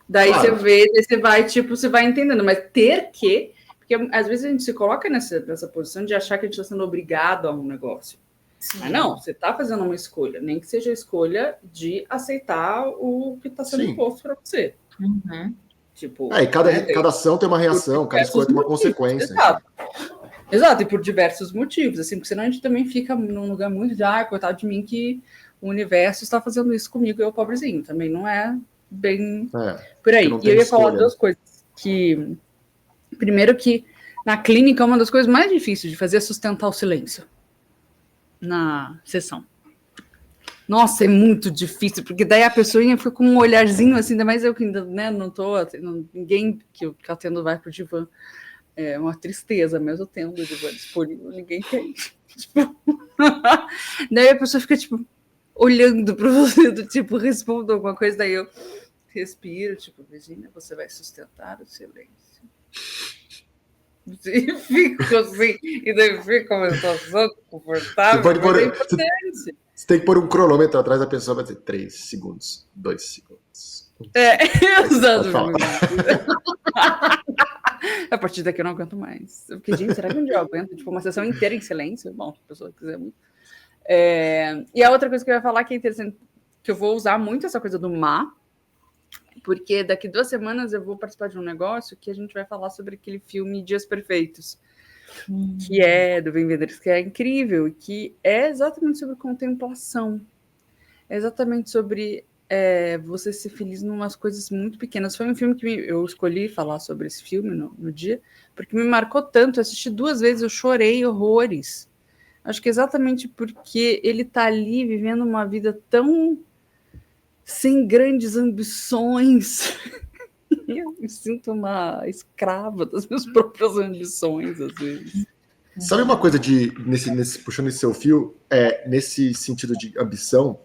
Daí você vê, daí você vai, tipo, você vai entendendo. Mas ter que... Porque às vezes a gente se coloca nessa posição de achar que a gente está sendo obrigado a um negócio. Sim. Mas não, você está fazendo uma escolha. Nem que seja a escolha de aceitar o que está sendo imposto para você. Tipo, e cada ação tem uma reação, cada escolha tem uma consequência. Exato, e por diversos motivos, assim, porque senão a gente também fica num lugar muito de, coitado de mim que o universo está fazendo isso comigo, eu pobrezinho, também não é bem por aí. E eu ia falar duas coisas, que primeiro que na clínica uma das coisas mais difíceis de fazer é sustentar o silêncio na sessão. Nossa, é muito difícil, porque daí a pessoa fica com um olharzinho assim, ainda mais eu que ainda, né, não tô, ninguém que eu atendo vai pro divã. É uma tristeza, mesmo tendo o divã disponível, ninguém tem. Tipo... daí a pessoa fica, tipo, olhando para você, do tipo, responda alguma coisa, daí eu respiro, tipo, Virginia, você vai sustentar o silêncio. E fico assim, e daí fica uma situação confortável, é importante. Você tem que pôr um cronômetro atrás da pessoa, vai dizer 3 segundos, 2 segundos. Exatamente. A partir daqui eu não aguento mais. Porque, gente, será que um dia eu aguento? Tipo, uma sessão inteira em silêncio? Bom, se a pessoa quiser muito. E a outra coisa que eu ia falar que é interessante, que eu vou usar muito essa coisa do porque daqui 2 semanas eu vou participar de um negócio que a gente vai falar sobre aquele filme Dias Perfeitos, que é do Wim Wenders, que é incrível, que é exatamente sobre contemplação. É exatamente sobre você ser feliz em umas coisas muito pequenas. Foi um filme que eu escolhi falar sobre esse filme no dia, porque me marcou tanto. Eu assisti 2 vezes, eu chorei horrores. Acho que exatamente porque ele tá ali vivendo uma vida tão sem grandes ambições. Eu me sinto uma escrava das minhas próprias ambições, às vezes. Sabe uma coisa puxando esse seu fio, nesse sentido de ambição,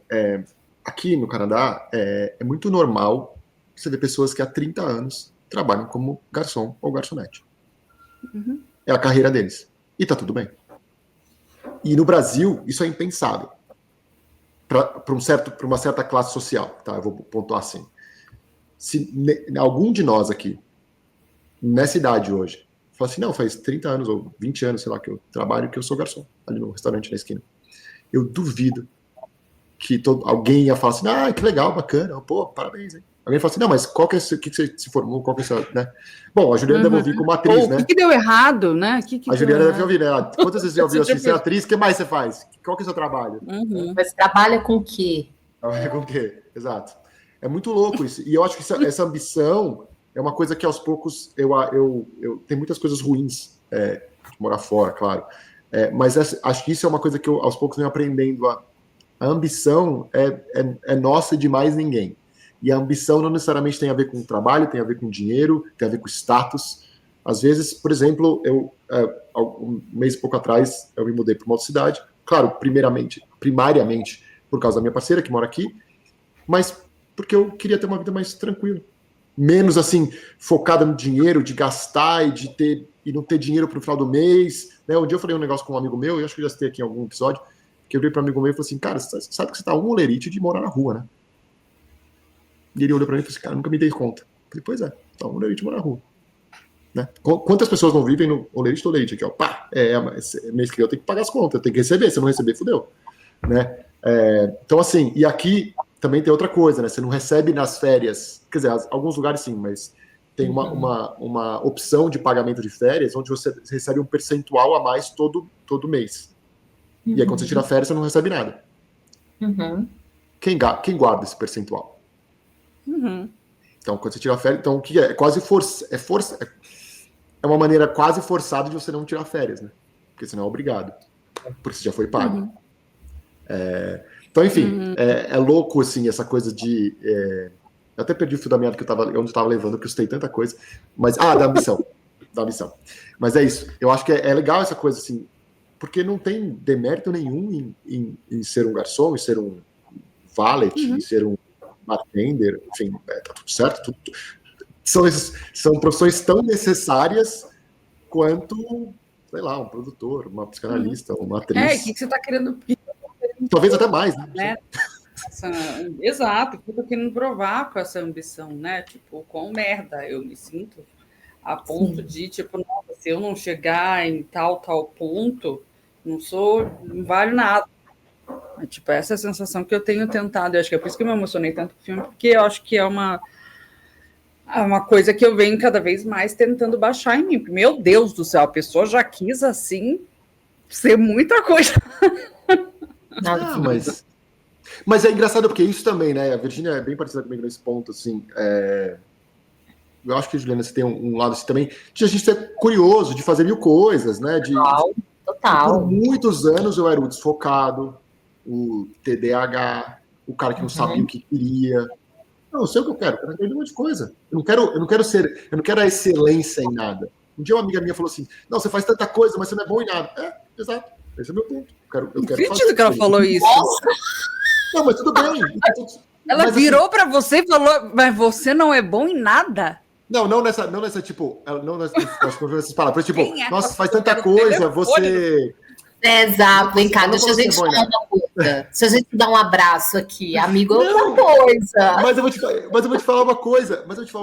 aqui no Canadá é muito normal você ver pessoas que há 30 anos trabalham como garçom ou garçonete. É a carreira deles. E tá tudo bem. E no Brasil, isso é impensável. Para uma certa classe social, tá? Eu vou pontuar assim. Se algum de nós aqui, nessa idade hoje, fala assim, não, faz 30 anos ou 20 anos, sei lá, que eu trabalho, que eu sou garçom, ali no restaurante na esquina. Eu duvido alguém ia falar assim, que legal, bacana, pô, parabéns, hein? Alguém fala assim, não, mas qual que é o que você se formou, qual que é o seu, né? Bom, a Juliana deve ouvir como atriz, né? O que deu errado, né? A Juliana deve ouvir, né? Quantas vezes você ouviu assim, você é atriz, o que mais você faz? Qual que é o seu trabalho? Mas trabalha com o quê? Trabalha com o quê? Exato. É muito louco isso. E eu acho que essa ambição é uma coisa que aos poucos tem muitas coisas ruins de morar fora, claro. Mas acho que isso é uma coisa que eu aos poucos venho aprendendo. A ambição é nossa e de mais ninguém. E a ambição não necessariamente tem a ver com trabalho, tem a ver com dinheiro, tem a ver com status. Às vezes, por exemplo, um mês e pouco atrás, eu me mudei para uma outra cidade. Claro, primariamente, por causa da minha parceira, que mora aqui, mas porque eu queria ter uma vida mais tranquila. Menos, assim, focada no dinheiro, de gastar e não ter dinheiro para o final do mês. Né? Um dia eu falei um negócio com um amigo meu, eu acho que eu já citei aqui em algum episódio, que eu virei para um amigo meu e falei assim, cara, você sabe que você está um olerite de morar na rua, né? E ele olhou para mim e falou assim, cara, nunca me dei conta. Eu falei, pois é, tá um olerite de morar na rua. Né? Quantas pessoas não vivem no olerite do leite aqui, ó? Pá, mês que eu tenho que pagar as contas, eu tenho que receber, se eu não receber, fudeu. Né? Então, assim, e aqui também tem outra coisa, né? Você não recebe nas férias, quer dizer, alguns lugares sim, mas tem uma opção de pagamento de férias onde você recebe um percentual a mais todo mês. E aí, quando você tira férias, você não recebe nada. Quem guarda esse percentual? Então, quando você tira férias, então o que é? É quase é uma maneira quase forçada de você não tirar férias, né? Porque senão é obrigado. Porque você já foi pago. Então, enfim, é louco, assim, essa coisa de... Eu até perdi o fio da meada onde eu estava levando, porque eu citei tanta coisa. Mas, da ambição. Da ambição. Mas é isso. Eu acho que é legal essa coisa, assim, porque não tem demérito nenhum em ser um garçom, em ser um valet, em ser um bartender, enfim, tá tudo certo. São profissões tão necessárias quanto, sei lá, um produtor, uma psicanalista, uma atriz. O que você está querendo... Talvez até mais, né? Exato, o que eu tô querendo provar com essa ambição, né? Tipo, quão merda eu me sinto a ponto de, tipo, nossa, se eu não chegar em tal ponto, não vale nada. Tipo, essa é a sensação que eu tenho tentado. Eu acho que é por isso que eu me emocionei tanto com o filme, porque eu acho que é uma coisa que eu venho cada vez mais tentando baixar em mim. Meu Deus do céu, a pessoa já quis, assim, ser muita coisa. Mas é engraçado porque isso também, né? A Virgínia é bem parecida comigo nesse ponto, assim. Eu acho que, Juliana, você tem um lado assim também de a gente ser curioso, de fazer mil coisas, né? Total. Por muitos anos eu era o desfocado, o TDAH, o cara que não sabia o que queria. Não, eu sei o que eu quero aprender um monte de coisa. Eu não quero a excelência em nada. Um dia uma amiga minha falou assim, não, você faz tanta coisa, mas você não é bom em nada. Exato. Esse é o meu ponto. Eu quero fazer que ela falou isso. Não, mas tudo bem. Ela virou para você e falou, mas você não é bom em nada? Não nessa tipo, não nessas palavras, tipo, nossa, faz tanta coisa, você... Exato, vem cá, deixa a gente falar uma coisa. Se a gente dar um abraço aqui, amigo, é outra coisa. Mas eu vou te falar uma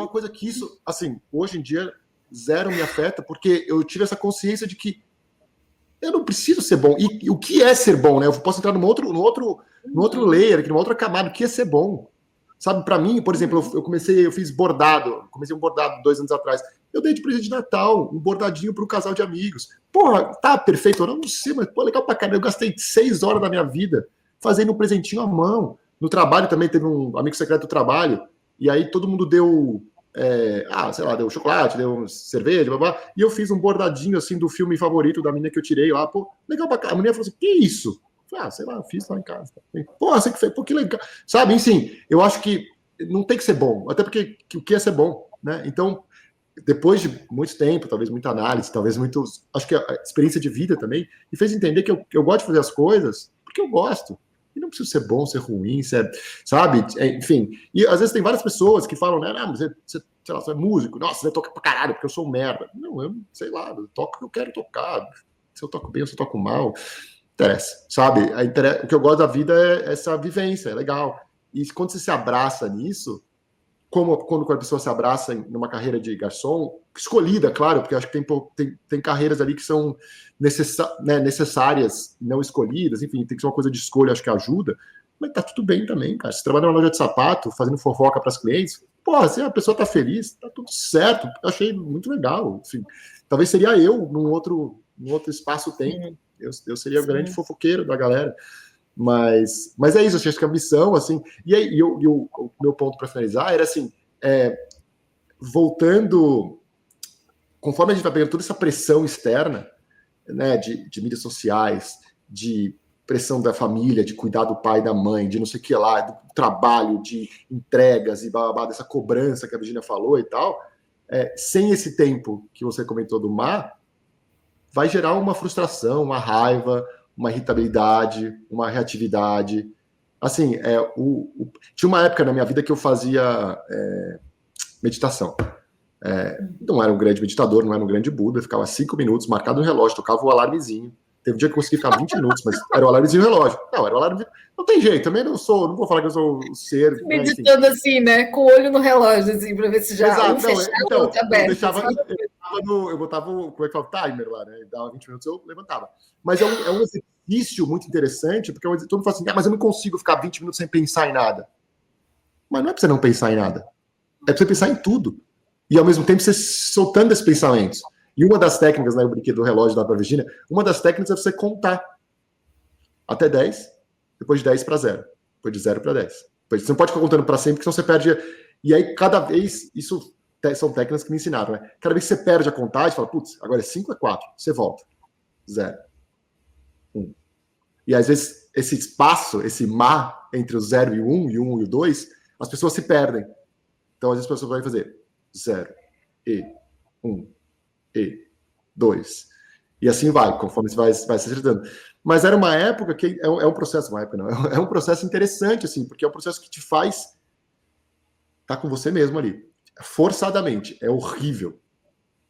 coisa que isso, assim, hoje em dia, zero me afeta, porque eu tive essa consciência de que eu não preciso ser bom. E o que é ser bom, né? Eu posso entrar no outro layer, aqui, numa outra camada. O que é ser bom? Sabe, para mim, por exemplo, eu fiz bordado. Comecei um bordado 2 anos atrás. Eu dei de presente de Natal um bordadinho para um casal de amigos. Porra, tá perfeito? Eu não sei, mas pô, legal pra caramba. Eu gastei 6 horas da minha vida fazendo um presentinho à mão. No trabalho também teve um amigo secreto do trabalho. E aí todo mundo deu... sei lá, deu chocolate, deu cerveja, blá, blá, e eu fiz um bordadinho, assim, do filme favorito da menina que eu tirei lá, pô, legal pra cá. A mulher falou assim, que isso? Eu falei, sei lá, eu fiz lá em casa. Pô, você que fez, pô, que legal. Sabe, enfim, eu acho que não tem que ser bom, até porque o que é ser bom, né? Então, depois de muito tempo, talvez muita análise, talvez acho que a experiência de vida também, me fez entender que eu gosto de fazer as coisas porque eu gosto. E não precisa ser bom, ser ruim, sabe? Enfim. E às vezes tem várias pessoas que falam, né? Mas você, sei lá, você é músico. Nossa, você toca pra caralho, porque eu sou um merda. Não, eu sei lá, eu toco o que eu quero tocar. Se eu toco bem ou se eu toco mal, interessa, sabe? O que eu gosto da vida é essa vivência, é legal. E quando você se abraça nisso, como quando a pessoa se abraça numa carreira de garçom, escolhida, claro, porque eu acho que tem carreiras ali que são necessárias, não escolhidas, enfim, tem que ser uma coisa de escolha, acho que ajuda, Mas tá tudo bem também, cara. Você trabalha numa loja de sapato, fazendo fofoca para as clientes, porra, se a pessoa tá feliz, tá tudo certo. Eu achei muito legal. Enfim, talvez seria eu num outro espaço-tempo. Eu seria o grande fofoqueiro da galera. Mas é isso, acho que a missão, assim. E aí, o meu ponto para finalizar era assim: voltando, conforme a gente vai pegando toda essa pressão externa, né, de mídias sociais, de pressão da família, de cuidar do pai e da mãe, de não sei o que lá, do trabalho, de entregas e babá, dessa cobrança que a Virginia falou e tal, sem esse tempo que você comentou do mar, vai gerar uma frustração, uma raiva, uma irritabilidade, uma reatividade. Assim, tinha uma época na minha vida que eu fazia meditação. Não era um grande meditador, não era um grande Buda, eu ficava 5 minutos, marcado no relógio, tocava o alarmezinho. Teve um dia que eu consegui ficar 20 minutos, mas era o alarmezinho no relógio. Não, era o alarme. Não tem jeito, também não vou falar que eu sou o ser. Meditando, né, assim, né? Com o olho no relógio, assim, para ver se já. Exato, fechado, então, aberto, eu botava, como é que fala, timer lá, né? Dava 20 minutos, eu levantava. Mas é um exercício muito interessante, porque todo mundo fala assim, mas eu não consigo ficar 20 minutos sem pensar em nada. Mas não é para você não pensar em nada. É para você pensar em tudo. E, ao mesmo tempo, você soltando esses pensamentos. E uma das técnicas, né, eu brinquei do relógio da Virginia, uma das técnicas é você contar até 10, depois de 10 para 0. Depois de 0 para 10. Você não pode ficar contando para sempre, porque senão você perde. E aí, cada vez, isso são técnicas que me ensinaram, né? Cada vez que você perde a contagem, fala, putz, agora é 5, é 4. Você volta. 0. 1. E às vezes, esse espaço, esse mar entre o 0 e o 1, e o 1 e o 2, as pessoas se perdem. Então, às vezes, as pessoas vão fazer 0, e 1, e 2. E assim vai, conforme você vai se acertando. Mas era uma época que é um processo, uma época não, é um processo interessante, assim, porque é um processo que te faz estar com você mesmo ali, forçadamente. É horrível.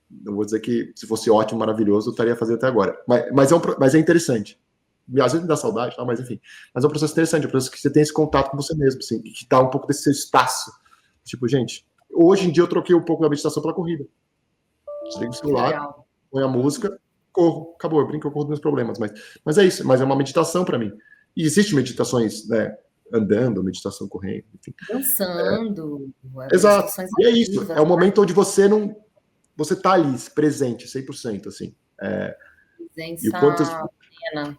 Não vou dizer que se fosse ótimo, maravilhoso, eu estaria fazendo até agora. Mas é interessante. Às vezes me dá saudade, mas enfim. Mas é um processo interessante, é um processo que você tem esse contato com você mesmo, assim, que dá um pouco desse seu espaço. Tipo, gente, hoje em dia eu troquei um pouco da meditação pela corrida. Desligo o celular, põe a música, corro, acabou, eu brinco, eu corro dos meus problemas, mas é isso, mas é uma meditação para mim. E existem meditações, né, andando, meditação correndo, enfim. Dançando. Exato, e é isso, é o momento onde você tá ali, presente, 100%, assim. Presença plena.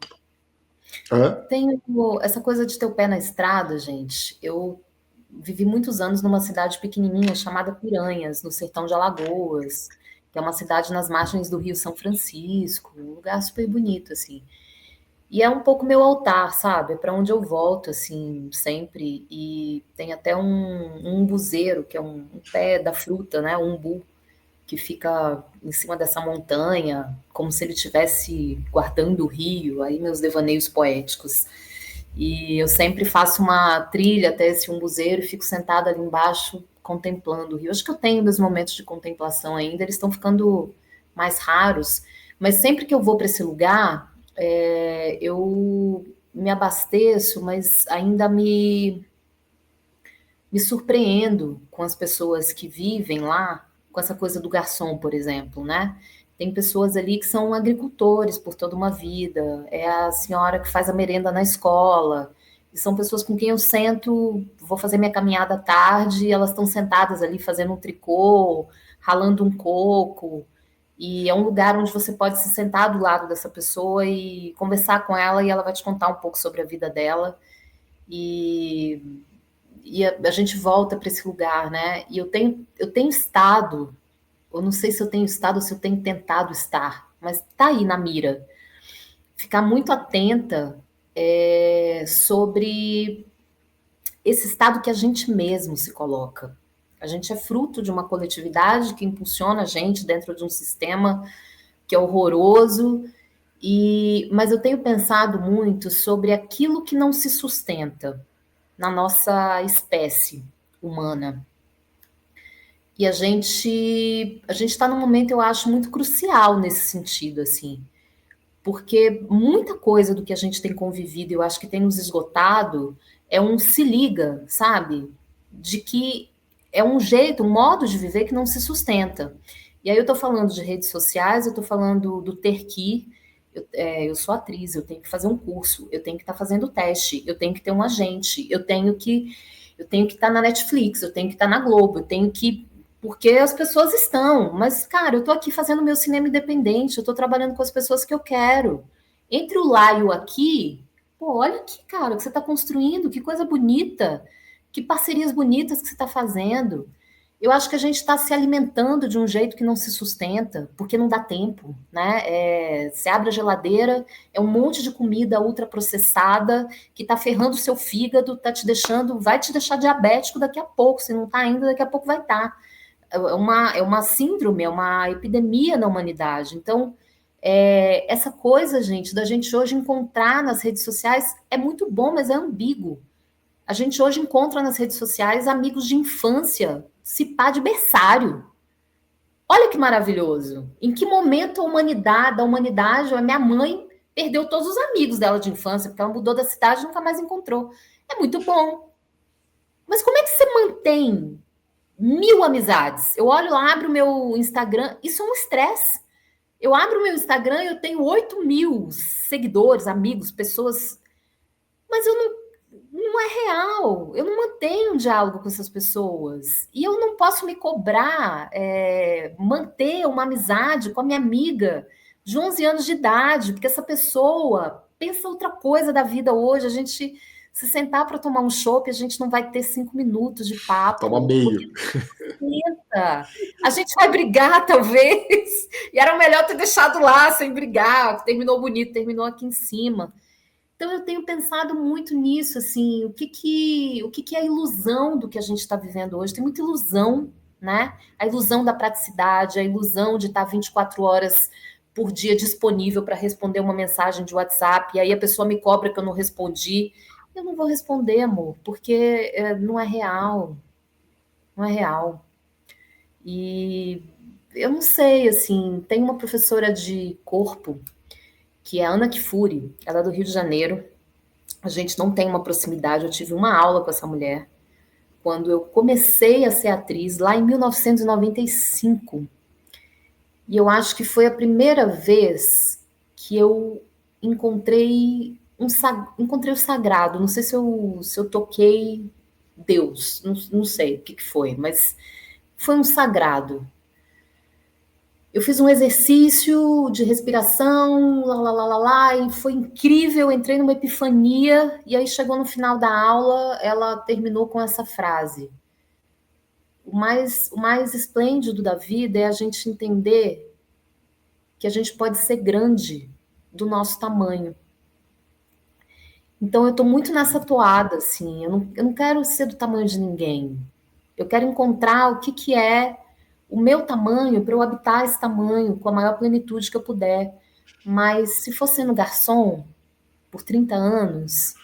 Tem essa coisa de ter o pé na estrada, gente, eu vivi muitos anos numa cidade pequenininha chamada Piranhas, no sertão de Alagoas, que é uma cidade nas margens do Rio São Francisco, um lugar super bonito, assim. E é um pouco meu altar, sabe? É para onde eu volto, assim, sempre. E tem até um umbuzeiro, que é um pé da fruta, né? Um umbu, que fica em cima dessa montanha, como se ele estivesse guardando o rio, aí meus devaneios poéticos. E eu sempre faço uma trilha até esse umbuzeiro e fico sentada ali embaixo contemplando o rio. Acho que eu tenho meus momentos de contemplação ainda, eles estão ficando mais raros, mas sempre que eu vou para esse lugar, eu me abasteço, mas ainda me surpreendo com as pessoas que vivem lá, com essa coisa do garçom, por exemplo, né? Tem pessoas ali que são agricultores por toda uma vida, é a senhora que faz a merenda na escola, e são pessoas com quem eu sento, vou fazer minha caminhada à tarde, e elas estão sentadas ali fazendo um tricô, ralando um coco, e é um lugar onde você pode se sentar do lado dessa pessoa e conversar com ela, e ela vai te contar um pouco sobre a vida dela, e a gente volta para esse lugar, né? E eu tenho estado, eu não sei se eu tenho estado ou se eu tenho tentado estar, mas tá aí na mira. Ficar muito atenta sobre esse estado que a gente mesmo se coloca. A gente é fruto de uma coletividade que impulsiona a gente dentro de um sistema que é horroroso, mas eu tenho pensado muito sobre aquilo que não se sustenta na nossa espécie humana. E a gente está num momento, eu acho, muito crucial nesse sentido, assim, porque muita coisa do que a gente tem convivido, eu acho que tem nos esgotado, é um se liga, sabe? De que é um jeito, um modo de viver que não se sustenta. E aí eu estou falando de redes sociais, eu estou falando do ter que, Eu sou atriz, eu tenho que fazer um curso, eu tenho que estar fazendo teste, eu tenho que ter um agente, eu tenho que estar na Netflix, eu tenho que estar na Globo, eu tenho que... Porque as pessoas estão, mas, cara, eu tô aqui fazendo meu cinema independente, eu tô trabalhando com as pessoas que eu quero. Entre o lá e o aqui, pô, olha aqui, cara, o que você tá construindo, que coisa bonita, que parcerias bonitas que você tá fazendo. Eu acho que a gente está se alimentando de um jeito que não se sustenta, porque não dá tempo, né? Você abre a geladeira, é um monte de comida ultraprocessada que está ferrando o seu fígado, vai te deixar diabético daqui a pouco. Se não está ainda, daqui a pouco vai estar. É uma síndrome, é uma epidemia na humanidade. Então, essa coisa, gente, da gente hoje encontrar nas redes sociais é muito bom, mas é ambíguo. A gente hoje encontra nas redes sociais amigos de infância, se pá de berçário. Olha que maravilhoso. Em que momento da humanidade, a minha mãe perdeu todos os amigos dela de infância, porque ela mudou da cidade e nunca mais encontrou. É muito bom. Mas como é que você mantém 1000 amizades? Eu olho lá, abro o meu Instagram, isso é um estresse. Eu abro o meu Instagram e eu tenho 8.000 seguidores, amigos, pessoas... Mas não é real. Eu não mantenho um diálogo com essas pessoas. E eu não posso me cobrar manter uma amizade com a minha amiga de 11 anos de idade, porque essa pessoa pensa outra coisa da vida hoje. A gente se sentar para tomar um chopp, a gente não vai ter 5 minutos de papo. Toma meio. A gente vai brigar, talvez. E era melhor ter deixado lá, sem brigar. Terminou bonito, terminou aqui em cima. Então, eu tenho pensado muito nisso, assim, o que é a ilusão do que a gente está vivendo hoje? Tem muita ilusão, né? A ilusão da praticidade, a ilusão de estar 24 horas por dia disponível para responder uma mensagem de WhatsApp, e aí a pessoa me cobra que eu não respondi. Eu não vou responder, amor, porque não é real. Não é real. E eu não sei, assim, tem uma professora de corpo que é a Ana Kfouri, ela é do Rio de Janeiro. A gente não tem uma proximidade, eu tive uma aula com essa mulher quando eu comecei a ser atriz, lá em 1995. E eu acho que foi a primeira vez que eu encontrei o sagrado. Não sei se eu toquei Deus, não sei o que foi, mas foi um sagrado. Eu fiz um exercício de respiração, e foi incrível, entrei numa epifania, e aí chegou no final da aula, ela terminou com essa frase. O mais esplêndido da vida é a gente entender que a gente pode ser grande do nosso tamanho. Então, eu estou muito nessa toada, assim, eu não quero ser do tamanho de ninguém. Eu quero encontrar o que é o meu tamanho, para eu habitar esse tamanho com a maior plenitude que eu puder. Mas se for sendo garçom por 30 anos,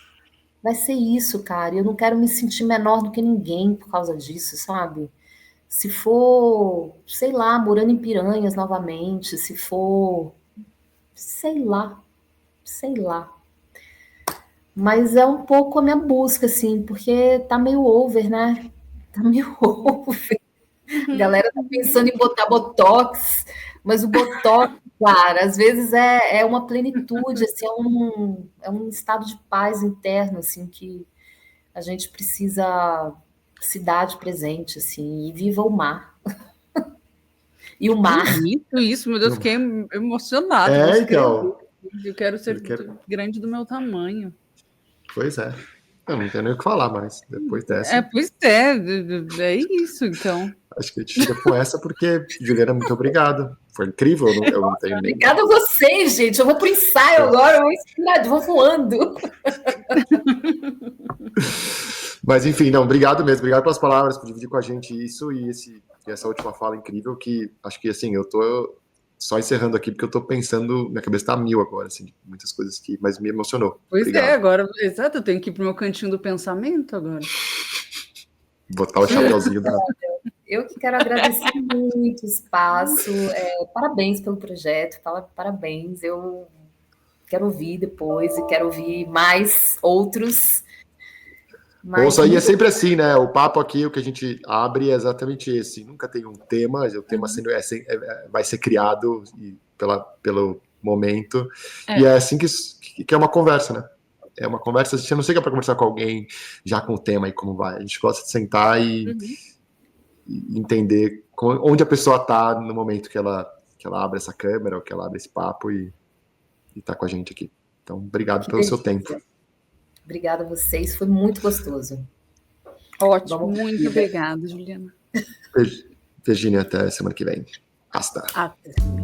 vai ser isso, cara. Eu não quero me sentir menor do que ninguém por causa disso, sabe? Se for, sei lá, morando em Piranhas novamente, se for, sei lá. Mas é um pouco a minha busca, assim, porque tá meio over, né? Tá meio over. A galera tá pensando em botar botox, mas o botox, cara, às vezes é uma plenitude, assim, é um estado de paz interno, assim, que a gente precisa se dar de presente, assim, e viva o mar. E o mar. Isso, meu Deus, fiquei emocionada. Então. Eu quero ser grande do meu tamanho. Pois é. Eu não tenho nem o que falar mais depois dessa. Pois é isso, então. Acho que a gente fica com essa porque, Juliana, muito obrigado. Foi incrível, eu não tenho nem... Obrigada a vocês, gente. Eu vou pro ensaio agora, eu vou voando. Mas, enfim, não, obrigado mesmo. Obrigado pelas palavras, por dividir com a gente isso e essa última fala incrível que acho que, assim, eu tô só encerrando aqui porque eu tô pensando, minha cabeça tá a mil agora, assim, muitas coisas mas me emocionou. Pois obrigado. Agora, exato, eu tenho que ir pro meu cantinho do pensamento agora. Botar o chapeuzinho da... Eu que quero agradecer muito o espaço, parabéns pelo projeto, parabéns, eu quero ouvir depois e quero ouvir mais outros. Ouça, e é sempre assim, né? O papo aqui, o que a gente abre é exatamente esse. Nunca tem um tema, o tema vai ser criado momento. E é assim que é uma conversa, né? É uma conversa, a gente não chega para conversar com alguém já com o tema e como vai. A gente gosta de sentar e entender onde a pessoa está no momento que ela abre essa câmera, ou que ela abre esse papo e está com a gente aqui. Então, obrigado pelo seu tempo. Obrigada a vocês, foi muito gostoso. Ótimo, muito obrigada, Juliana. Virginia, até semana que vem. Hasta. Até.